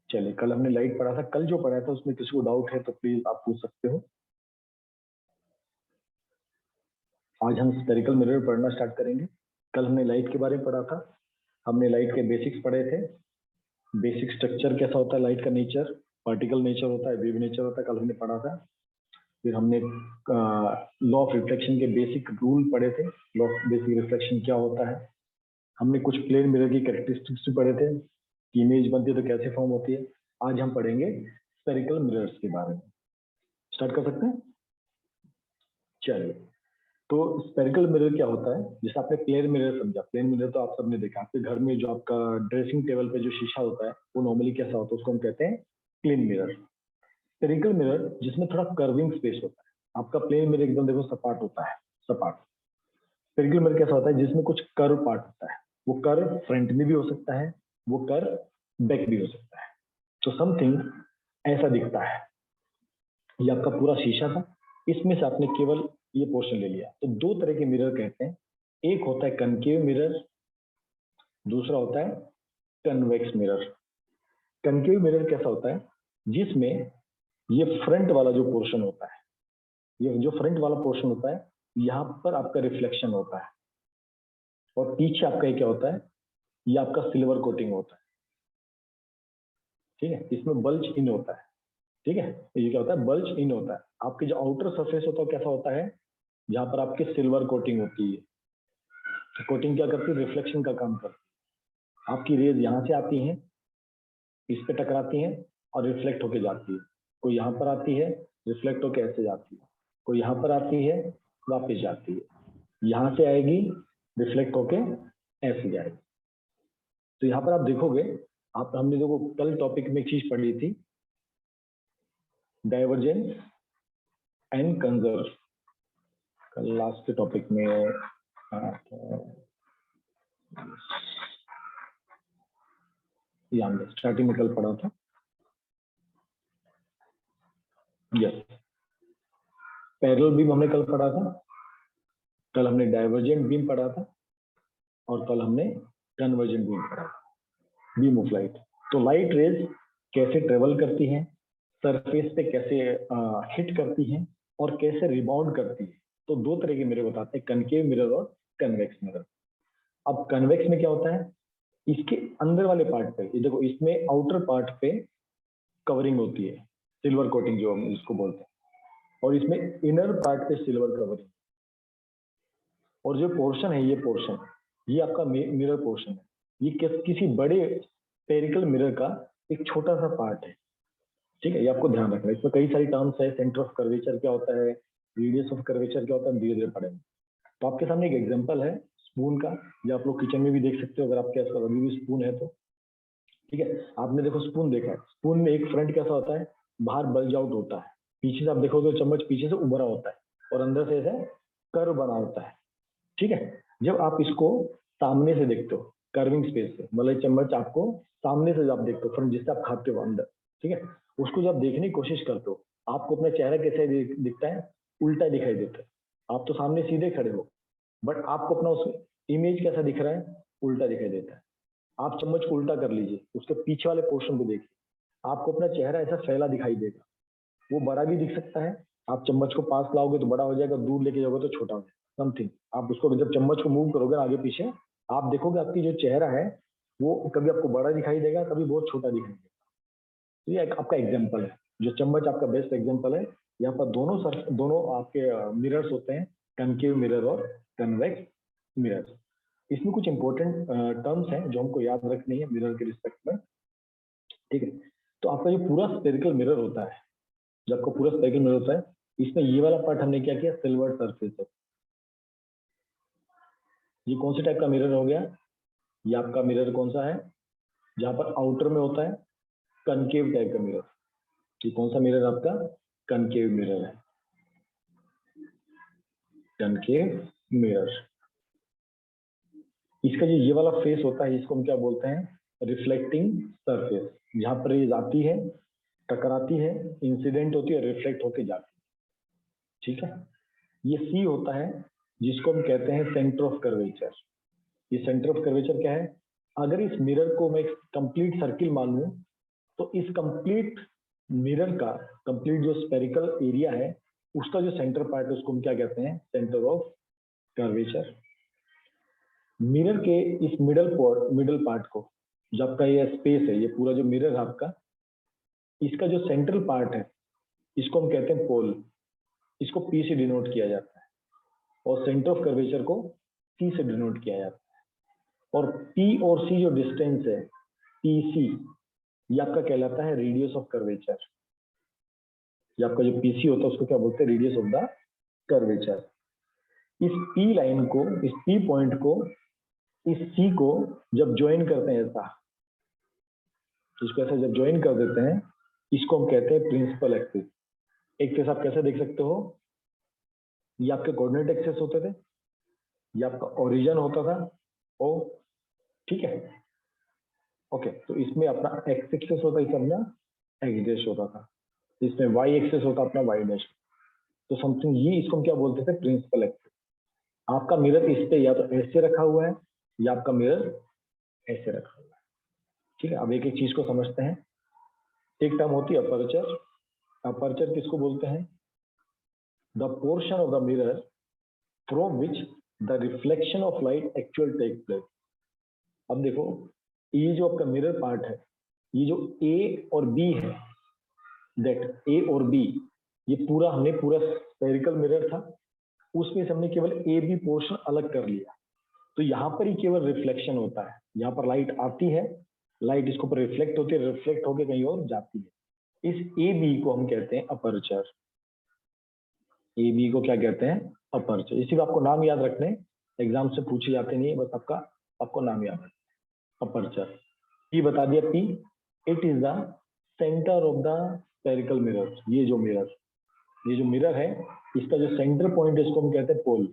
चलिए, कल हमने लाइट पढ़ा था, कल जो पढ़ा था उसमें किसी को डाउट है तो प्लीज आप पूछ सकते हो। आज हम स्फेरिकल मिरर पढ़ना स्टार्ट करेंगे। कल हमने लाइट के बारे में पढ़ा था, हमने लाइट के बेसिक्स पढ़े थे, बेसिक स्ट्रक्चर कैसा होता है लाइट का, नेचर, पार्टिकल नेचर होता है, वेव नेचर होता है, कल हमने पढ़ा था। फिर हमने लॉ ऑफ रिफ्लेक्शन के बेसिक रूल पढ़े थे, लॉ ऑफ बेसिक रिफ्लेक्शन क्या होता है। हमने कुछ प्लेन मिरर की कैरेक्टरिस्टिक्स भी पढ़े थे, इमेज बनती है तो कैसे फॉर्म होती है। आज हम पढ़ेंगे स्फेरिकल मिरर्स के बारे में। स्टार्ट कर सकते हैं? चलिए, तो स्फेरिकल मिरर क्या होता है? जैसे आपने प्लेन मिरर समझा, प्लेन मिरर तो आप सबने देखा, आपके घर में जो आपका ड्रेसिंग टेबल पे जो शीशा होता है वो नॉर्मली कैसा होता है, उसको हम कहते हैं प्लेन मिरर। स्फेरिकल मिरर जिसमें थोड़ा कर्विंग स्पेस होता है। आपका प्लेन मिरर एकदम देखो सपाट होता है, सपाट। स्फेरिकल मिरर कैसा होता है जिसमें कुछ कर्व पार्ट होता है, वो कर्व फ्रंट में भी हो सकता है, वो कर्व बैक भी हो सकता है। तो समथिंग ऐसा दिखता है। ये आपका पूरा शीशा था, इसमें से आपने केवल ये पोर्शन ले लिया। तो दो तरह के मिरर कहते हैं, एक होता है कनकेव मिरर, दूसरा होता है कन्वेक्स मिरर। कनकेव मिरर कैसा होता है जिसमें ये फ्रंट वाला जो पोर्शन होता है, ये जो फ्रंट वाला पोर्शन होता है, यहाँ पर आपका रिफ्लेक्शन होता है, और पीछे आपका ये क्या होता है, ये आपका सिल्वर कोटिंग होता है। ठीक है, इसमें बल्ज इन होता है। ठीक है, ये क्या होता है, बल्ज इन होता है। आपके जो आउटर सरफेस होता है कैसा होता है, जहां पर आपके सिल्वर कोटिंग होती है। तो कोटिंग क्या करती है, रिफ्लेक्शन का काम करती है। आपकी रेज यहाँ से आती हैं, इस पे टकराती हैं और रिफ्लेक्ट होके जाती है। कोई यहाँ पर आती है, रिफ्लेक्ट होके ऐसे जाती है, कोई यहाँ पर आती है, वापस जाती है, यहाँ से आएगी, रिफ्लेक्ट होके ऐसे जाएगी। तो यहाँ पर आप देखोगे, आप हमने देखो कल टॉपिक में एक चीज पढ़ी थी, डाइवर्जेंस एंड कंजर्व। कल लास्ट के टॉपिक में हमने स्टार्टिंग में कल पढ़ा था। यस, पैरेलल बीम हमने कल पढ़ा था, कल हमने डाइवर्जेंट बीम पढ़ा था, और कल हमने कन्वर्जेंट बीम पढ़ा था, बीम ऑफ लाइट। तो लाइट रेज कैसे ट्रेवल करती हैं, सरफेस पे कैसे हिट करती हैं, और कैसे रिबाउंड करती है। तो दो तरह के मिरर बताते हैं, कनकेव मिरर और कन्वेक्स मिरर। अब कन्वेक्स में क्या होता है, इसके अंदर वाले पार्ट पे, ये देखो, इसमें आउटर पार्ट पे कवरिंग होती है, सिल्वर कोटिंग जो हम इसको बोलते हैं, और इसमें इनर पार्ट पे सिल्वर कवरिंग। और जो पोर्शन है, ये पोर्शन, ये आपका मिरर पोर्शन है। ये किसी बड़े स्फेरिकल मिरर का एक छोटा सा पार्ट है। ठीक है, ये आपको ध्यान रखना है। इसमें कई सारी टर्म्स है, सेंटर ऑफ कर्वेचर क्या होता है, रेडियस ऑफ कर्वेचर क्या होता है, धीरे धीरे पढ़ेंगे। तो आपके सामने एक एग्जांपल है स्पून का, या आप लोग किचन में भी देख सकते हो अगर आपके पास अभी भी स्पून है तो। ठीक है, आपने देखो स्पून देखा है, स्पून में एक फ्रंट कैसा होता है, बाहर बल्ज आउट होता है, पीछे से आप देखोगे तो चम्मच पीछे से उभरा होता है, और अंदर से ऐसा कर्व बना होता है। ठीक है, जब आप इसको सामने से देखते हो, कर्विंग स्पेस से, मतलब चम्मच आपको सामने से जब आप देखते हो, फ्रंट जिससे आप खाते हो अंदर, ठीक है, उसको जब देखने की कोशिश करते हो, आपको अपना चेहरा कैसे दिखता है, उल्टा दिखाई देता है। आप तो सामने सीधे खड़े हो, बट आपको अपना उस इमेज कैसा दिख रहा है, उल्टा दिखाई देता है। आप चम्मच को उल्टा कर लीजिए, उसके पीछे वाले पोर्शन को देखिए, आपको अपना चेहरा ऐसा फैला दिखाई देगा। वो बड़ा भी दिख सकता है, आप चम्मच को पास लाओगे तो बड़ा हो जाएगा, दूर लेके जाओगे तो छोटा हो जाएगा, समथिंग। आप उसको जब चम्मच को मूव करोगे आगे पीछे, आप देखोगे आपकी जो चेहरा है वो कभी आपको बड़ा दिखाई देगा, कभी बहुत छोटा दिखाई देगा। तो ये आपका एग्जाम्पल है, जो चम्मच आपका बेस्ट एग्जाम्पल है। यहाँ पर दोनों आपके मिरर्स होते हैं, कनकेव मिरर और कन्वेक्स मिरर। इसमें कुछ इंपॉर्टेंट टर्म्स हैं जो हमको याद रखनी है मिरर के रिस्पेक्ट में। ठीक है, तो आपका जो पूरा स्फेरिकल मिरर होता है, जो आपका पूरा स्फेरिकल मिरर होता है, इसमें ये वाला पार्ट हमने क्या किया, सिल्वर सरफेस है। ये कौन से टाइप का मिरर हो गया, ये आपका मिरर कौन सा है, जहां पर आउटर में होता है कनकेव टाइप का मिरर। ये कौन सा मिरर आपका, कनकेव मिरर है, कनकेव मिरर। इसका जो ये वाला फेस होता है, इसको हम क्या बोलते हैं, रिफ्लेक्टिंग सरफेस। जहां पर ये जाती है, टकराती है, इंसिडेंट होती है, रिफ्लेक्ट होके जाती है। ठीक है, ये सी होता है जिसको हम कहते हैं सेंटर ऑफ कर्वेचर। ये सेंटर ऑफ कर्वेचर क्या है, अगर इस मिरर को मैं कंप्लीट सर्किल मान लूं, तो इस कंप्लीट मिरर का कंप्लीट जो स्पेरिकल एरिया है उसका जो सेंटर पार्ट है उसको हम क्या कहते हैं, सेंटर ऑफ कर्वेचर। मिरर के इस मिडल पार्ट को, जो आपका ये स्पेस है, ये पूरा जो मिरर है आपका, इसका जो सेंट्रल पार्ट है इसको हम कहते हैं पोल। इसको पी से डिनोट किया जाता है और सेंटर ऑफ कर्वेचर को सी से डिनोट किया जाता है। और पी और सी जो डिस्टेंस है पी सी, ये आपका कहलाता है रेडियस ऑफ कर्वेचर। ये आपका जो पीसी होता है उसको क्या बोलते हैं, रेडियस ऑफ द कर्वेचर। इस पी लाइन को, इस पी पॉइंट को इस सी को जब ज्वाइन करते हैं ऐसा, इसको ऐसा जब ज्वाइन कर देते हैं, इसको हम कहते हैं प्रिंसिपल एक्सिस। एक तरह आप कैसे देख सकते हो, ये आपके कोऑर्डिनेट एक्सिस होते थे, ये आपका ओरिजिन होता था ओ, ठीक है, ओके। तो इसमें अपना एक्स एक्सिस होता है, इसमें अपना एक्स डैश होता था, इसमें वाई एक्सिस होता अपना वाई डैश। तो समथिंग ये, इसको हम क्या बोलते थे, प्रिंसिपल एक्सिस। आपका मिरर इस पे या तो ऐसे रखा हुआ है या आपका मिरर ऐसे रखा हुआ है, ठीक है। अब एक एक चीज को समझते हैं। एक टर्म होती है अपर्चर। अपर्चर किसको बोलते हैं, the portion of the mirror from which the reflection of light actual take place. अब देखो, ये जो आपका मिरर पार्ट है, ये जो ए और बी है, दैट ए और बी, ये पूरा हमने पूरा स्फेरिकल मिरर था, उसमें से हमने केवल ए बी पोर्शन अलग कर लिया। तो यहाँ पर ही केवल रिफ्लेक्शन होता है, यहाँ पर लाइट आती है, लाइट इसके ऊपर रिफ्लेक्ट होती है, रिफ्लेक्ट होकर कहीं और जाती है। इस ए बी को हम कहते हैं अपर्चर। ए बी को क्या कहते हैं, अपर्चर। इसी को आपको नाम याद रखने, एग्जाम से पूछे जाते नहीं, बस आपको नाम याद रखना, अपर्चर। ये बता दिया P, it is the centre of the spherical mirror. ये जो मिरर है, इसका जो सेंटर पॉइंट है इसको हम कहते हैं पोल।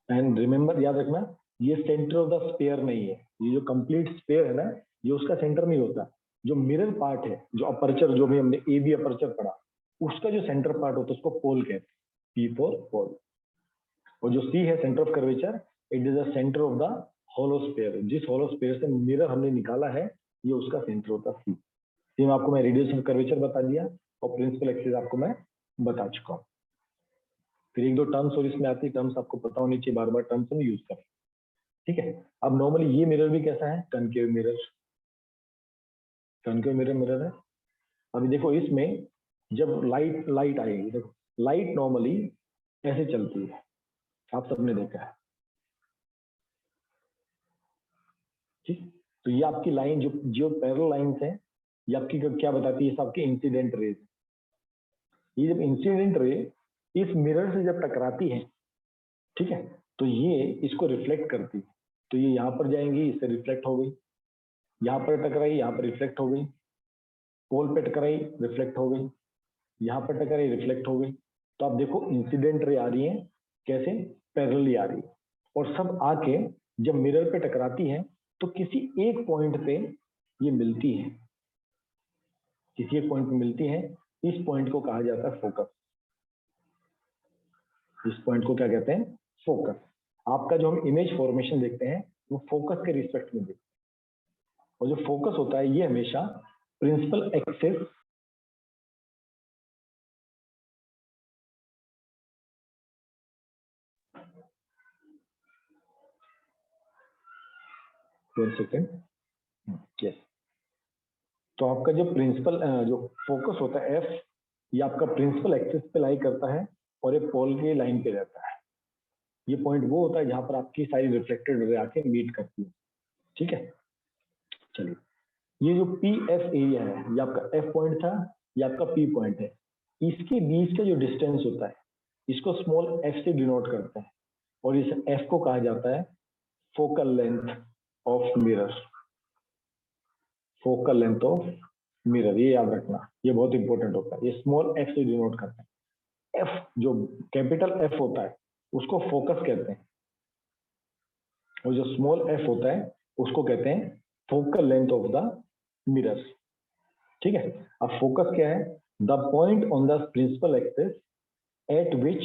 एंड रिमेंबर, याद रखना, ये सेंटर ऑफ द स्फीयर नहीं है। ये जो कंप्लीट स्फीयर है ना, ये उसका सेंटर नहीं होता। जो मिरर पार्ट है, जो अपर्चर, जो भी हमने ए बी अपर्चर पढ़ा, उसका जो सेंटर पार्ट होता है उसको पोल कहते हैं, पी फॉर पोल। और जो सी है, centre of curvature, it is the centre of the hollow sphere. जिस होलो स्फीयर से मिरर हमने निकाला है, ये उसका सेंटर होता है सी। सी में आपको मैं रेडियस ऑफ कर्वेचर बता दिया और प्रिंसिपल एक्सिस आपको मैं बता चुका हूँ। फिर एक दो टर्म्स और इसमें आती है, टर्म्स आपको पता होनी चाहिए, बार बार टर्म्स में यूज करें, ठीक है। अब नॉर्मली ये मिरर भी कैसा है, कनकेव मिरर। कनकेव मिरर है। अभी देखो, इसमें जब लाइट आएगी, देखो लाइट नॉर्मली ऐसे चलती है, आप सबने देखा है, ठीक। तो ये आपकी लाइन, जो पैरेलल लाइंस है, ये आपकी क्या बताती है, आपकी इंसिडेंट रेज। ये जब इंसिडेंट रे इस मिरर से जब टकराती है, ठीक है, तो ये इसको रिफ्लेक्ट करती है। तो ये यहाँ पर जाएंगी, इससे रिफ्लेक्ट हो गई, यहाँ पर टकराई, यहाँ पर रिफ्लेक्ट हो गई, पोल पे टकराई, रिफ्लेक्ट हो गई, यहाँ पर टकराई, रिफ्लेक्ट हो गई। तो आप देखो, इंसिडेंट रे आ रही है कैसे, पैरेलली आ रही है। और सब आके जब मिरर पे टकराती है तो किसी एक पॉइंट पे ये मिलती है, किसी एक पॉइंट पे मिलती है। इस पॉइंट को कहा जाता है फोकस। इस पॉइंट को क्या कहते हैं, फोकस। आपका जो हम इमेज फॉर्मेशन देखते हैं वो फोकस के रिस्पेक्ट में देखते हैं। और जो फोकस होता है ये हमेशा प्रिंसिपल एक्सिस यस। तो आपका जो प्रिंसिपल जो फोकस होता है एफ, ये आपका प्रिंसिपल एक्सिस पे लाई करता है और एक पोल के लाइन पे रहता है। ये पॉइंट वो होता है जहां पर आपकी सारी रिफ्लेक्टेड रे आके मीट करती है, ठीक है। चलिए, ये जो पी एफ एरिया है, ये आपका एफ पॉइंट था, ये आपका पी पॉइंट है। इसके बीच का जो डिस्टेंस होता है इसको स्मॉल एफ से डिनोट करते हैं और इस एफ को कहा जाता है focal length of mirror. Focal length of mirror, ये याद रखना, ये बहुत इंपॉर्टेंट होता है। ये स्मॉल एफ से डिनोट करते हैं। एफ जो कैपिटल एफ होता है उसको फोकस कहते हैं और जो स्मॉल एफ होता है उसको कहते हैं focal length of the mirror, ठीक है। अब फोकस क्या है, the point on the principal axis at which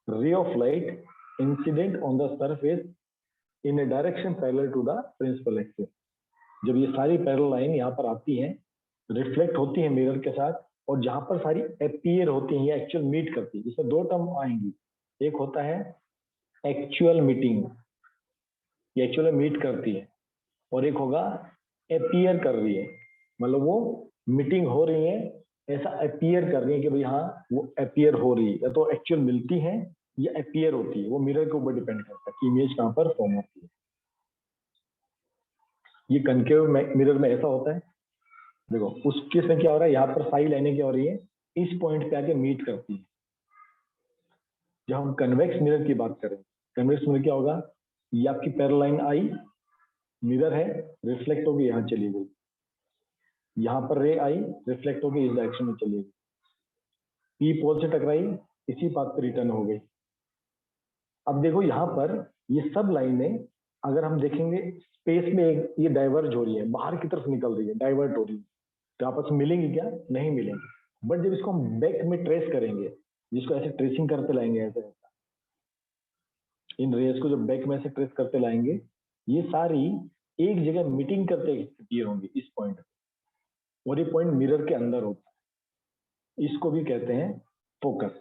ray of light incident on the surface in a direction parallel to the principal axis. जब ये सारी पैरेलल लाइन यहाँ पर आती हैं रिफ्लेक्ट होती है मिरर के साथ, और जहां पर सारी अपीयर होती है या एक्चुअल मीट करती है, जिसमें दो टर्म आएंगी, एक होता है एक्चुअल मीटिंग, ये एक्चुअल मीट करती है, और एक होगा अपीयर कर रही है, मतलब वो मीटिंग हो रही है ऐसा अपीयर कर रही है कि भाई हाँ वो अपीयर हो रही है, या तो एक्चुअल मिलती है या अपीयर होती है, वो मिरर के ऊपर डिपेंड करता है कि इमेज कहाँ पर फॉर्म होती है। ये कनकेव मिरर में ऐसा होता है, देखो उस केस में क्या हो रहा है, यहाँ पर सारी लाइनें क्या हो रही है, इस पॉइंट पे आके मीट करती है। जब हम कन्वेक्स मिरर की बात करें, कन्वेक्स मिरर क्या होगा, ये आपकी पैरालाइन आई, मिरर है, रिफ्लेक्ट होगी यहाँ चली गई, यहाँ पर रे आई, रिफ्लेक्ट होगी इस डायरेक्शन में चली गई, पी पोल से टकराई, इसी पाथ पे रिटर्न हो गई। अब देखो यहाँ पर ये सब लाइनें अगर हम देखेंगे स्पेस में एक ये डाइवर्ज हो रही है, बाहर की तरफ निकल रही है, डाइवर्ट हो रही है, तो आपस में मिलेंगी क्या, नहीं मिलेंगी। बट जब इसको हम बैक में ट्रेस करेंगे, जिसको ऐसे ट्रेसिंग करते लाएंगे ऐसे ऐसा, इन रेस को जब बैक में से ट्रेस करते लाएंगे, ये सारी एक जगह मीटिंग करते अपीयर होंगी इस पॉइंट, और ये पॉइंट मिरर के अंदर होता है, इसको भी कहते हैं फोकस।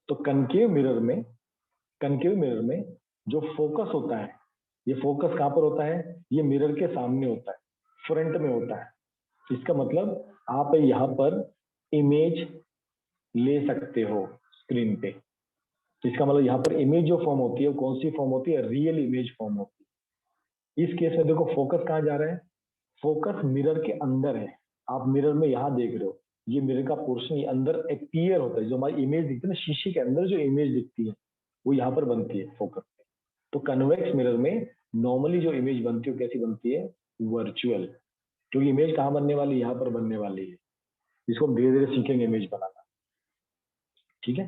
तो कनकेव मिरर में जो फोकस होता है, ये फोकस कहाँ पर होता है, ये मिरर के सामने होता है, फ्रंट में होता है। इसका मतलब आप यहाँ पर इमेज ले सकते हो स्क्रीन पे। इसका मतलब यहाँ पर इमेज जो फॉर्म होती है वो कौन सी फॉर्म होती है, रियल इमेज फॉर्म होती है। इस केस में देखो फोकस कहाँ जा रहा है, फोकस मिरर के अंदर है। आप मिरर में यहाँ देख रहे हो, ये मिरर का पोर्शन ये अंदर अपीयर होता है, जो हमारी इमेज दिखती है ना, शीशे के अंदर जो इमेज दिखती है वो यहाँ पर बनती है फोकस। तो कन्वेक्स मिरर में नॉर्मली जो इमेज बनती है कैसी बनती है, वर्चुअल, क्योंकि इमेज कहाँ बनने वाली है, यहाँ पर बनने वाली है, इसको हम धीरे धीरे सीखेंगे इमेज बनाना। ठीक है,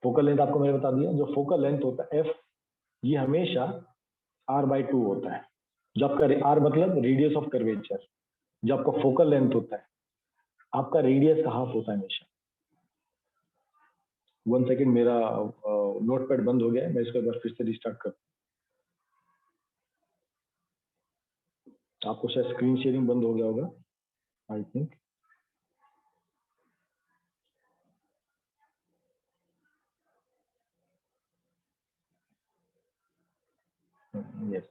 फोकल लेंथ आपको मैंने बता दिया, जो फोकल लेंथ होता है एफ, ये हमेशा r/2 होता है। जो आपका r मतलब रेडियस ऑफ कर्वेचर, जो आपका फोकल लेंथ होता है आपका रेडियस का हाफ होता है हमेशा। 1 सेकेंड, मेरा नोटपैड बंद हो गया है, मैं इसको एक बार फिर से रिस्टार्ट कर, आपको शायद स्क्रीन शेयरिंग बंद हो गया होगा I think. Yes,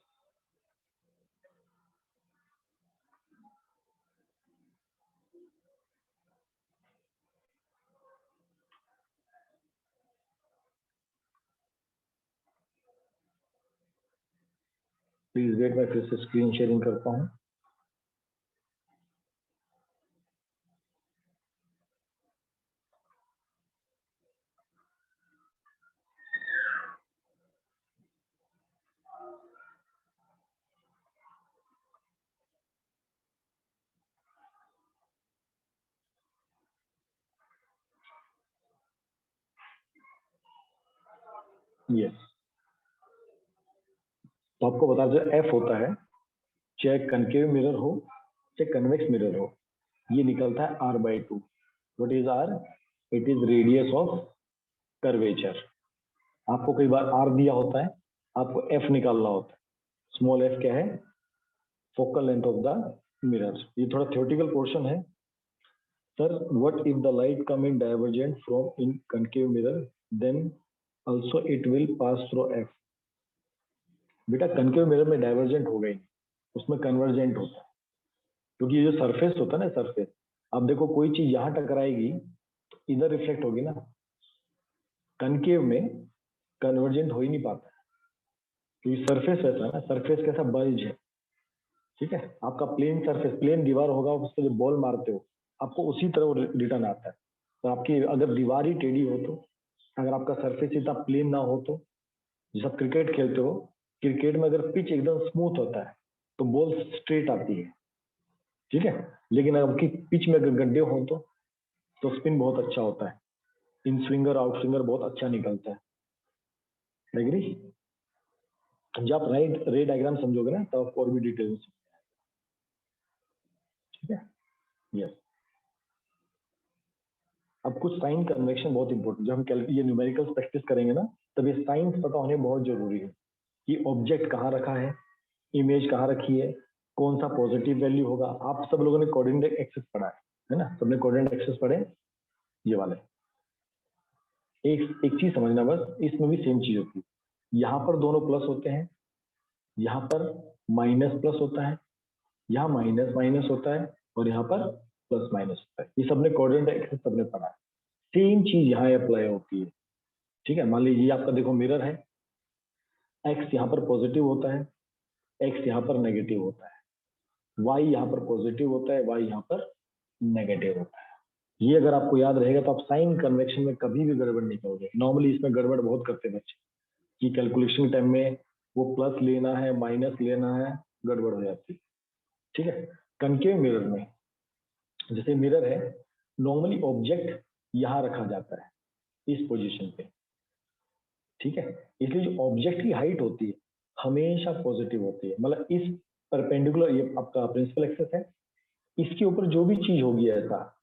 please wait, मैं फिर से स्क्रीन शेयरिंग करता हूँ। यस, तो आपको बता दें एफ होता है, चाहे कनकेव मिरर हो चाहे कन्वेक्स मिरर हो, ये निकलता है r/2। What is r, it is radius of curvature. आपको कई बार r दिया होता है, आपको f निकालना होता है। स्मॉल f क्या है, focal length of the mirror. ये थोड़ा थ्योरेटिकल पोर्शन है। Sir, what if the light come in divergent from in concave mirror, then also it will pass through f। बेटा कनकेव मिरर में डाइवर्जेंट हो गई, उसमें कन्वर्जेंट होता है, क्योंकि ये जो सरफेस होता है ना, सरफेस, अब देखो कोई चीज यहाँ टकराएगी तो इधर रिफ्लेक्ट होगी ना, कनकेव में कन्वर्जेंट हो ही नहीं पाता, क्योंकि सरफेस वैसा है ना, सरफेस कैसा बल्ज है। ठीक है, आपका प्लेन सरफेस, प्लेन दीवार होगा, उस पर जो बॉल मारते हो आपको उसी तरह रिटर्न आता है। तो आपकी अगर दीवार ही टेढ़ी हो तो, अगर आपका सरफेस इतना प्लेन ना हो तो, जैसे आप क्रिकेट खेलते हो, क्रिकेट में अगर पिच एकदम स्मूथ होता है तो बॉल स्ट्रेट आती है। ठीक है, लेकिन अगर आपकी पिच में अगर गड्ढे हो तो स्पिन बहुत अच्छा होता है, इन स्विंगर आउट स्विंगर बहुत अच्छा निकलता है। एग्री? जब आप राइट रे डायग्राम समझोगे ना तो आपको और भी डिटेल में। ठीक है, यस। अब कुछ साइन कन्वेक्शन बहुत इंपॉर्टेंट, जब हम ये न्यूमेरिकल प्रैक्टिस करेंगे ना, तब ये साइंस पता होने बहुत जरूरी है कि ऑब्जेक्ट कहाँ रखा है, इमेज कहाँ रखी है, कौन सा पॉजिटिव वैल्यू होगा। आप सब लोगों ने कोऑर्डिनेट एक्सेस पढ़ा है ना, सबने कोऑर्डिनेट एक्सेस पढ़े ये वाले। एक चीज समझना बस, इसमें भी सेम चीज होती है। यहाँ पर दोनों प्लस होते हैं, यहाँ पर माइनस प्लस होता है, यहाँ माइनस माइनस होता है, और यहाँ पर प्लस माइनस होता है। ये सबने कोऑर्डिनेट एक्सेस सबने पढ़ा है। सेम चीज यहाँ अप्लाई होती है। ठीक है, मान लीजिए आपका देखो मिरर है, एक्स यहाँ पर पॉजिटिव होता है, एक्स यहाँ पर नेगेटिव होता है, वाई यहाँ पर पॉजिटिव होता है, वाई यहाँ पर नेगेटिव होता है। ये अगर आपको याद रहेगा तो आप साइन कन्वेक्शन में कभी भी गड़बड़ नहीं करोगे। नॉर्मली इसमें गड़बड़ बहुत करते बच्चे कि कैलकुलेशन टाइम में वो प्लस लेना है माइनस लेना है, गड़बड़ हो जाती है। ठीक है, कनकेव मिरर में जैसे मिरर है, नॉर्मली ऑब्जेक्ट यहाँ रखा जाता है इस पोजीशन पे। ठीक है, इसलिए जो ऑब्जेक्ट की हाइट होती है हमेशा पॉजिटिव होती है। मतलब इस परपेंडिकुलर, ये आपका प्रिंसिपल एक्सेस है, इसके ऊपर जो भी चीज होगी ऐसा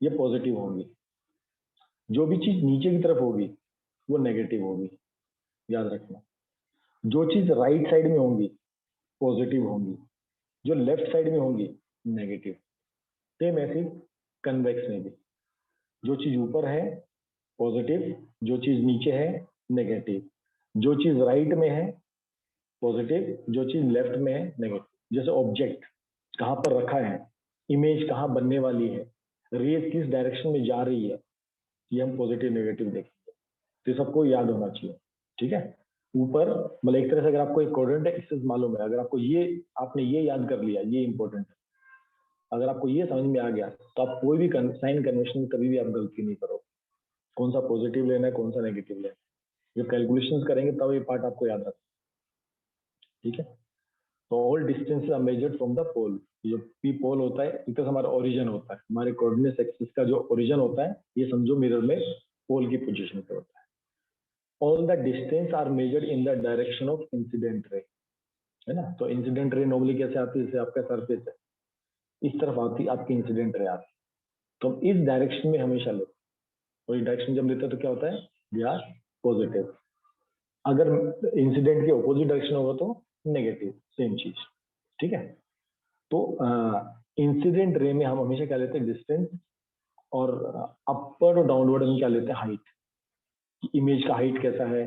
ये पॉजिटिव होगी, जो भी चीज नीचे की तरफ होगी वो नेगेटिव होगी, याद रखना। जो चीज राइट साइड में होंगी पॉजिटिव होंगी, जो लेफ्ट साइड में होंगी नेगेटिव। सेम ऐसे कन्वेक्स में भी जो चीज ऊपर है पॉजिटिव, जो चीज नीचे है नेगेटिव, जो चीज राइट में है पॉजिटिव, जो चीज लेफ्ट में है नेगेटिव। जैसे ऑब्जेक्ट कहाँ पर रखा है, इमेज कहाँ बनने वाली है, रेज किस डायरेक्शन में जा रही है, ये हम पॉजिटिव नेगेटिव देखेंगे। तो सबको याद होना चाहिए। ठीक है, ऊपर मतलब एक तरह से अगर आपको एक कोऑर्डिनेट एक्सेस मालूम है, अगर आपको ये आपने ये याद कर लिया, ये इंपॉर्टेंट है। अगर आपको ये समझ में आ गया तो आप कोई भी साइन कन्वेंशन में कभी भी आप गलती नहीं करोगे। कौन सा पॉजिटिव लेना है कौन सा नेगेटिव लेना है, जब कैलकुलेशंस करेंगे तब ये पार्ट आपको याद रखना। ठीक है, तो all distance are measured from the pole. जो पी पोल होता है एक तरह हमारा ओरिजिन होता है, हमारे कोऑर्डिनेट एक्सिस का जो ओरिजिन होता है ये समझो मिरर में पोल की पोजीशन पे होता है। All the distance are measured in the direction of incident ray, है ना। तो इंसिडेंट रे नॉर्मली कैसे आती है, जैसे आपका सरफेस है इस तरफ आती, आपकी इंसिडेंट रे आती, तो हम इस डायरेक्शन में हमेशा लेते हैं। और ये डायरेक्शन जब लेते हैं तो क्या होता है, वी आर पॉजिटिव। अगर इंसिडेंट के ऑपोजिट डायरेक्शन होगा तो नेगेटिव, सेम चीज। ठीक है, तो इंसिडेंट रे में हम हमेशा क्या लेते हैं, डिस्टेंस, और अपर और डाउनवर्ड में क्या लेते हैं, हाइट। इमेज का हाइट कैसा है,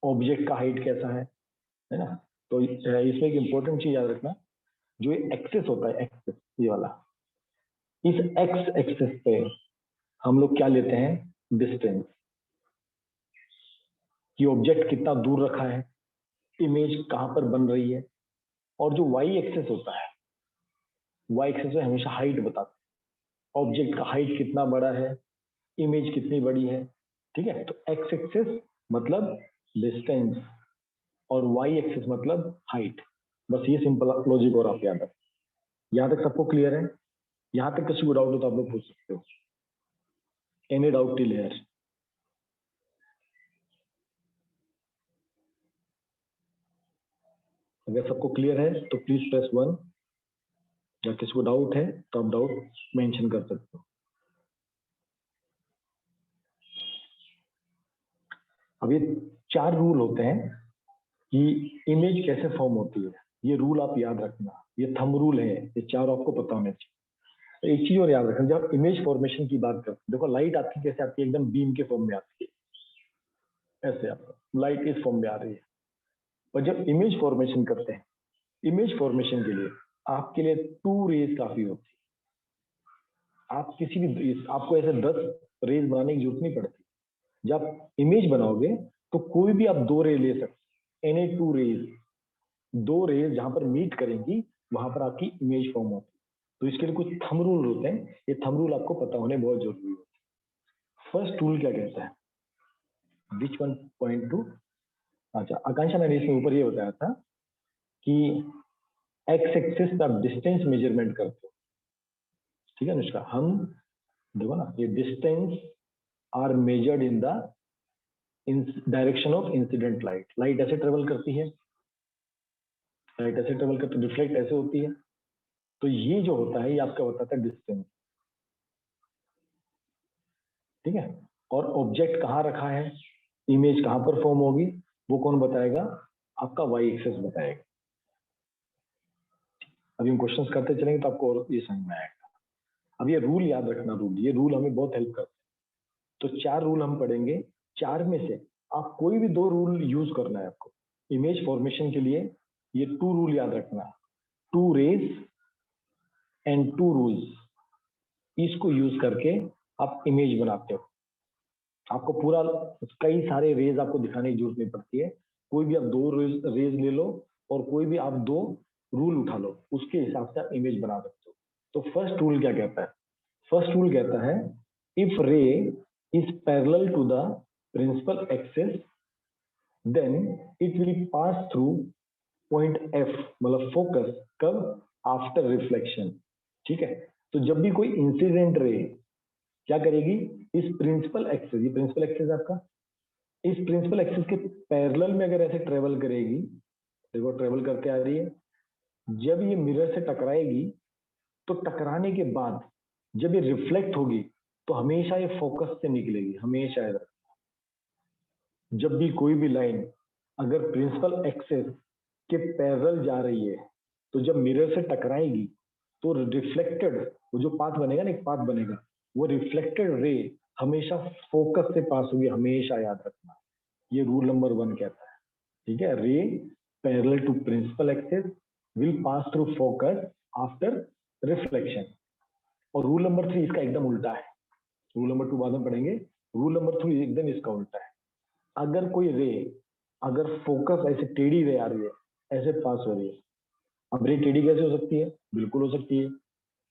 ऑब्जेक्ट का हाइट कैसा है ना। तो इसमें एक इंपॉर्टेंट चीज याद रखना, जो एक्सेस होता है एक्सेस ये वाला, इस एक्स एक्सेस पे हम लोग क्या लेते हैं, डिस्टेंस, कि ऑब्जेक्ट कितना दूर रखा है, इमेज कहाँ पर बन रही है। और जो वाई एक्सेस होता है, वाई एक्सेस में हमेशा हाइट बताते हैं, ऑब्जेक्ट का हाइट कितना बड़ा है, इमेज कितनी बड़ी है। ठीक है, तो एक्स एक्सेस मतलब डिस्टेंस और वाई एक्सेस मतलब हाइट। बस ये सिंपल लॉजिक और आप याद रखें। यहाँ तक सबको क्लियर है? यहाँ तक किसी को डाउट हो तो आप लोग पूछ सकते हो। Any doubt till here? अगर सबको क्लियर है तो प्लीज प्रेस 1, या किसी को डाउट है तो आप डाउट मेंशन कर सकते हो। अब ये 4 रूल होते हैं कि इमेज कैसे फॉर्म होती है, ये रूल आप याद रखना। ये थंब रूल है, ये 4 आपको पता होने चाहिए। तो एक चीज और याद रखना, जब इमेज फॉर्मेशन की बात करते हैं, देखो लाइट आपकी कैसे आती है, एकदम बीम के फॉर्म में आती है, ऐसे आपको लाइट इस फॉर्म में आ रही है। और जब इमेज फॉर्मेशन करते हैं, इमेज फॉर्मेशन के लिए आपके लिए 2 रेज काफी होती है। आप किसी भी, आपको ऐसे 10 रेज बनाने की जरूरत नहीं पड़ती। जब इमेज बनाओगे तो कोई भी आप 2 रे ले सकते, एनी 2 रेज, 2 रेज जहां पर मीट करेंगी वहां पर आपकी इमेज फॉर्म होती है। तो इसके लिए कुछ थंब रूल होते हैं, ये थंब रूल आपको पता होने बहुत जरूरी होते हैं। फर्स्ट रूल क्या कहता है, विच वन पॉइंट टू, अच्छा आकांक्षा मैंने इसमें ऊपर ये बताया था कि एक्स एक्सिस का डिस्टेंस मेजरमेंट करते हो। ठीक है अनुष्का, हम देखो ना, ये distance are measured in the direction of incident light. Light ऐसे ट्रेवल करती है, लाइट ऐसे ट्रेवल करती, रिफ्लेक्ट ऐसे होती है। तो ये जो होता है ये आपका बताता है डिस्टेंस। ठीक है, और ऑब्जेक्ट कहाँ रखा है, इमेज कहाँ पर फॉर्म होगी, वो कौन बताएगा, आपका वाई एक्सेस बताएगा। अभी हम क्वेश्चंस करते चलेंगे तो आपको और ये समझ में आएगा। अब ये रूल याद रखना, ये रूल हमें बहुत हेल्प करते हैं। तो 4 रूल हम पढ़ेंगे, 4 में से आप कोई भी 2 रूल यूज करना है आपको इमेज फॉर्मेशन के लिए। ये 2 रूल याद रखना, 2 रेज एंड 2 रूल्स, इसको यूज करके आप इमेज बनाते हो। आपको पूरा कई सारे रेज आपको दिखाने की जरूरत नहीं पड़ती है, कोई भी आप 2 रेज ले लो और कोई भी आप 2 रूल उठा लो, उसके हिसाब से आप इमेज बना सकते हो। तो फर्स्ट रूल क्या कहता है? फर्स्ट रूल कहता है if ray is parallel to the principal axis then it will pass through point F, मतलब फोकस, कब? After reflection. ठीक है, तो जब भी कोई इंसिडेंट रे क्या करेगी, इस प्रिंसिपल एक्सिस, ये प्रिंसिपल एक्सिस आपका, इस प्रिंसिपल एक्सिस के पैरेलल में अगर ऐसे ट्रेवल करेगी, देखो ट्रेवल करके आ रही है, जब ये मिरर से टकराएगी तो टकराने के बाद जब ये रिफ्लेक्ट होगी तो हमेशा ये फोकस से निकलेगी, हमेशा याद रखना। जब भी कोई भी लाइन अगर प्रिंसिपल एक्सिस के पैरेलल जा रही है तो जब मिरर से टकराएगी तो रिफ्लेक्टेड, वो जो पाथ बनेगा ना, एक पाथ बनेगा, वो रिफ्लेक्टेड रे हमेशा फोकस से पास होगी, हमेशा याद रखना। ये रूल नंबर 1 कहता है। ठीक है, ray parallel to principal axis will pass through focus after reflection. और रूल नंबर 3 इसका एकदम उल्टा है, रूल नंबर 2 बाद में पढ़ेंगे, रूल नंबर 3 एकदम इसका उल्टा है। अगर कोई रे, अगर फोकस ऐसे टेढ़ी रे आ रही है, ऐसे पास हो रही है, अब रे टेढ़ी कैसे हो सकती है? बिल्कुल हो सकती है,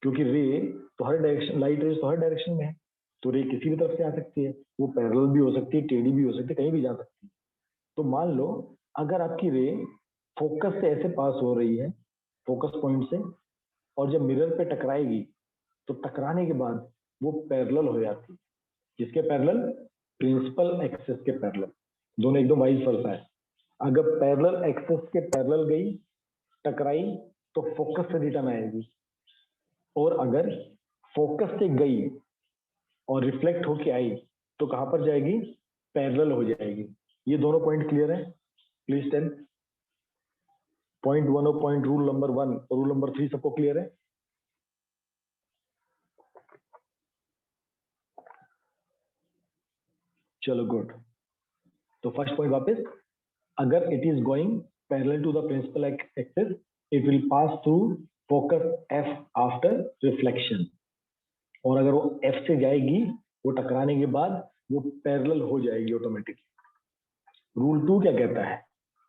क्योंकि रे तो हर डायरेक्शन, लाइट रेज तो हर डायरेक्शन में है, तो रे किसी भी तरफ से आ सकती है, वो पैरेलल भी हो सकती है, टेढ़ी भी हो सकती है, कहीं भी जा सकती है। तो मान लो अगर आपकी रे फोकस से ऐसे पास हो रही है, फोकस पॉइंट से, और जब मिरर पे टकराएगी तो टकराने के बाद वो पैरेलल हो जाती है। किसके पैरेलल? प्रिंसिपल एक्सिस के पैरेलल। दोनों एकदम वाइस वर्सा है। अगर पैरेलल एक्सिस के पैरेलल गई, टकराई, तो फोकस से रिटर्न आएगी, और अगर फोकस से गई और रिफ्लेक्ट होके आई तो कहां पर जाएगी? पैरेलल हो जाएगी। ये दोनों पॉइंट क्लियर है? Please tell. पॉइंट 1 और पॉइंट रूल नंबर 1 और रूल नंबर 3 सबको क्लियर है? चलो गुड। तो फर्स्ट पॉइंट वापस, अगर it is going parallel to the principal axis it will pass through focus F after reflection, और अगर वो एफ से जाएगी, वो टकराने के बाद वो पैरेलल हो जाएगी ऑटोमेटिकली। रूल 2 क्या कहता है?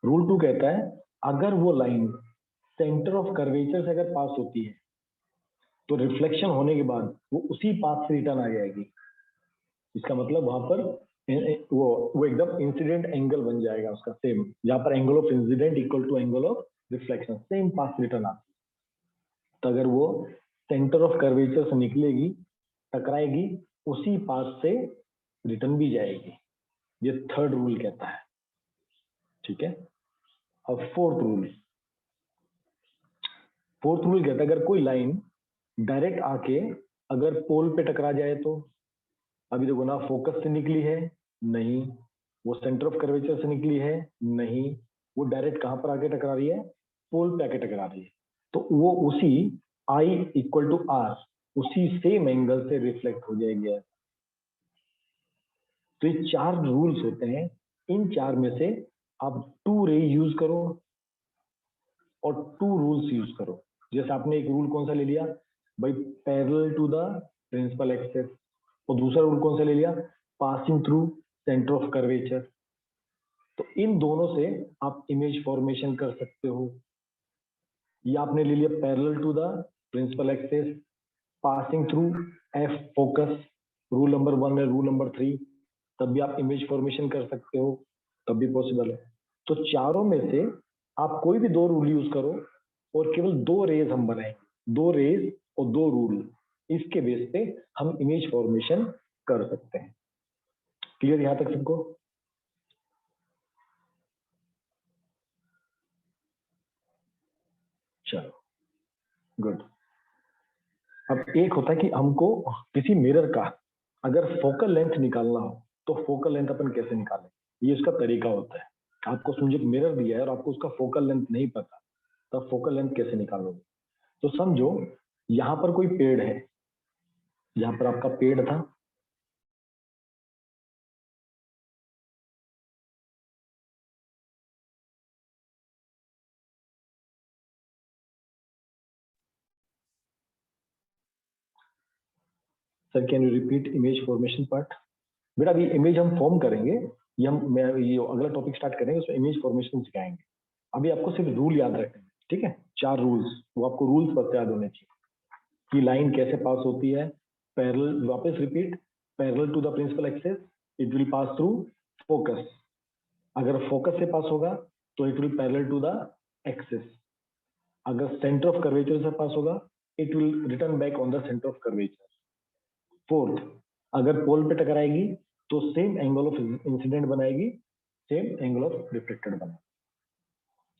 रूल 2 कहता है अगर वो लाइन सेंटर ऑफ कर्वेचर से अगर पास होती है तो रिफ्लेक्शन होने के बाद वो उसी पाथ से रिटर्न आ जाएगी। इसका मतलब वहां पर वो एकदम इंसिडेंट एंगल बन जाएगा उसका, सेम, जहां पर angle of incident equal to angle of reflection, same path return आती है। तो अगर वो सेंटर ऑफ कर्वेचर से निकलेगी, टकराएगी, उसी पाथ से रिटर्न भी जाएगी। ये थर्ड रूल कहता है। ठीक है, अब फोर्थ रूल, फोर्थ रूल कहता है अगर कोई लाइन डायरेक्ट आके अगर पोल पे टकरा जाए तो, अभी देखो ना, फोकस से निकली है नहीं, वो सेंटर ऑफ कर्वेचर से निकली है नहीं, वो डायरेक्ट कहां पर आके टकरा रही है? पोल पे आके टकरा रही है, तो वो उसी आई इक्वल टू आर, उसी सेम एंगल से रिफ्लेक्ट हो जाएगी। तो ये 4 रूल्स होते हैं, इन 4 में से आप 2 रे यूज करो और 2 रूल्स यूज करो। जैसे आपने एक रूल कौन सा ले लिया भाई? Parallel to the principal axis. और दूसरा रूल कौन सा ले लिया? Passing through centre of curvature. तो इन दोनों से आप इमेज फॉर्मेशन कर सकते हो। ये आपने ले लिया parallel to the principal axis, passing through F focus, rule number 1 है, रूल नंबर 3, तब भी आप इमेज फॉर्मेशन कर सकते हो, तब भी पॉसिबल है। तो चारों में से आप कोई भी 2 रूल यूज करो और केवल 2 रेज हम बनाएंगे, 2 रेज और 2 रूल, इसके बेस पे हम इमेज फॉर्मेशन कर सकते हैं। क्लियर यहां तक सबको? चलो गुड। अब एक होता है कि हमको किसी मिरर का अगर फोकल लेंथ निकालना हो तो फोकल लेंथ अपन कैसे निकालें, ये उसका तरीका होता है। आपको समझे मिरर दिया है और आपको उसका फोकल लेंथ नहीं पता, तब फोकल लेंथ कैसे निकालोगे? तो समझो यहाँ पर कोई पेड़ है, यहाँ पर आपका पेड़ था, sir can you repeat image formation part. बेटा अभी इमेज हम फॉर्म करेंगे, मैं ये अगला टॉपिक स्टार्ट करेंगे, उसमें इमेज फॉर्मेशन सिखाएंगे। अभी आपको सिर्फ रूल याद रखने हैं, ठीक है, 4 रूल्स, वो आपको रूल्स बस याद होने चाहिए कि लाइन कैसे पास होती है। पैरेलल, वापस repeat, parallel to the principal axis it will pass through focus. अगर फोकस से पास होगा तो it will parallel to the axis. अगर सेंटर ऑफ कर्वेचर से पास होगा it will return back on the centre of curvature. Fourth, अगर pole पे टकराएगी तो सेम एंगल ऑफ इंसिडेंट बनाएगी, सेम एंगल ऑफ रिफ्लेक्टेड बनाएगी,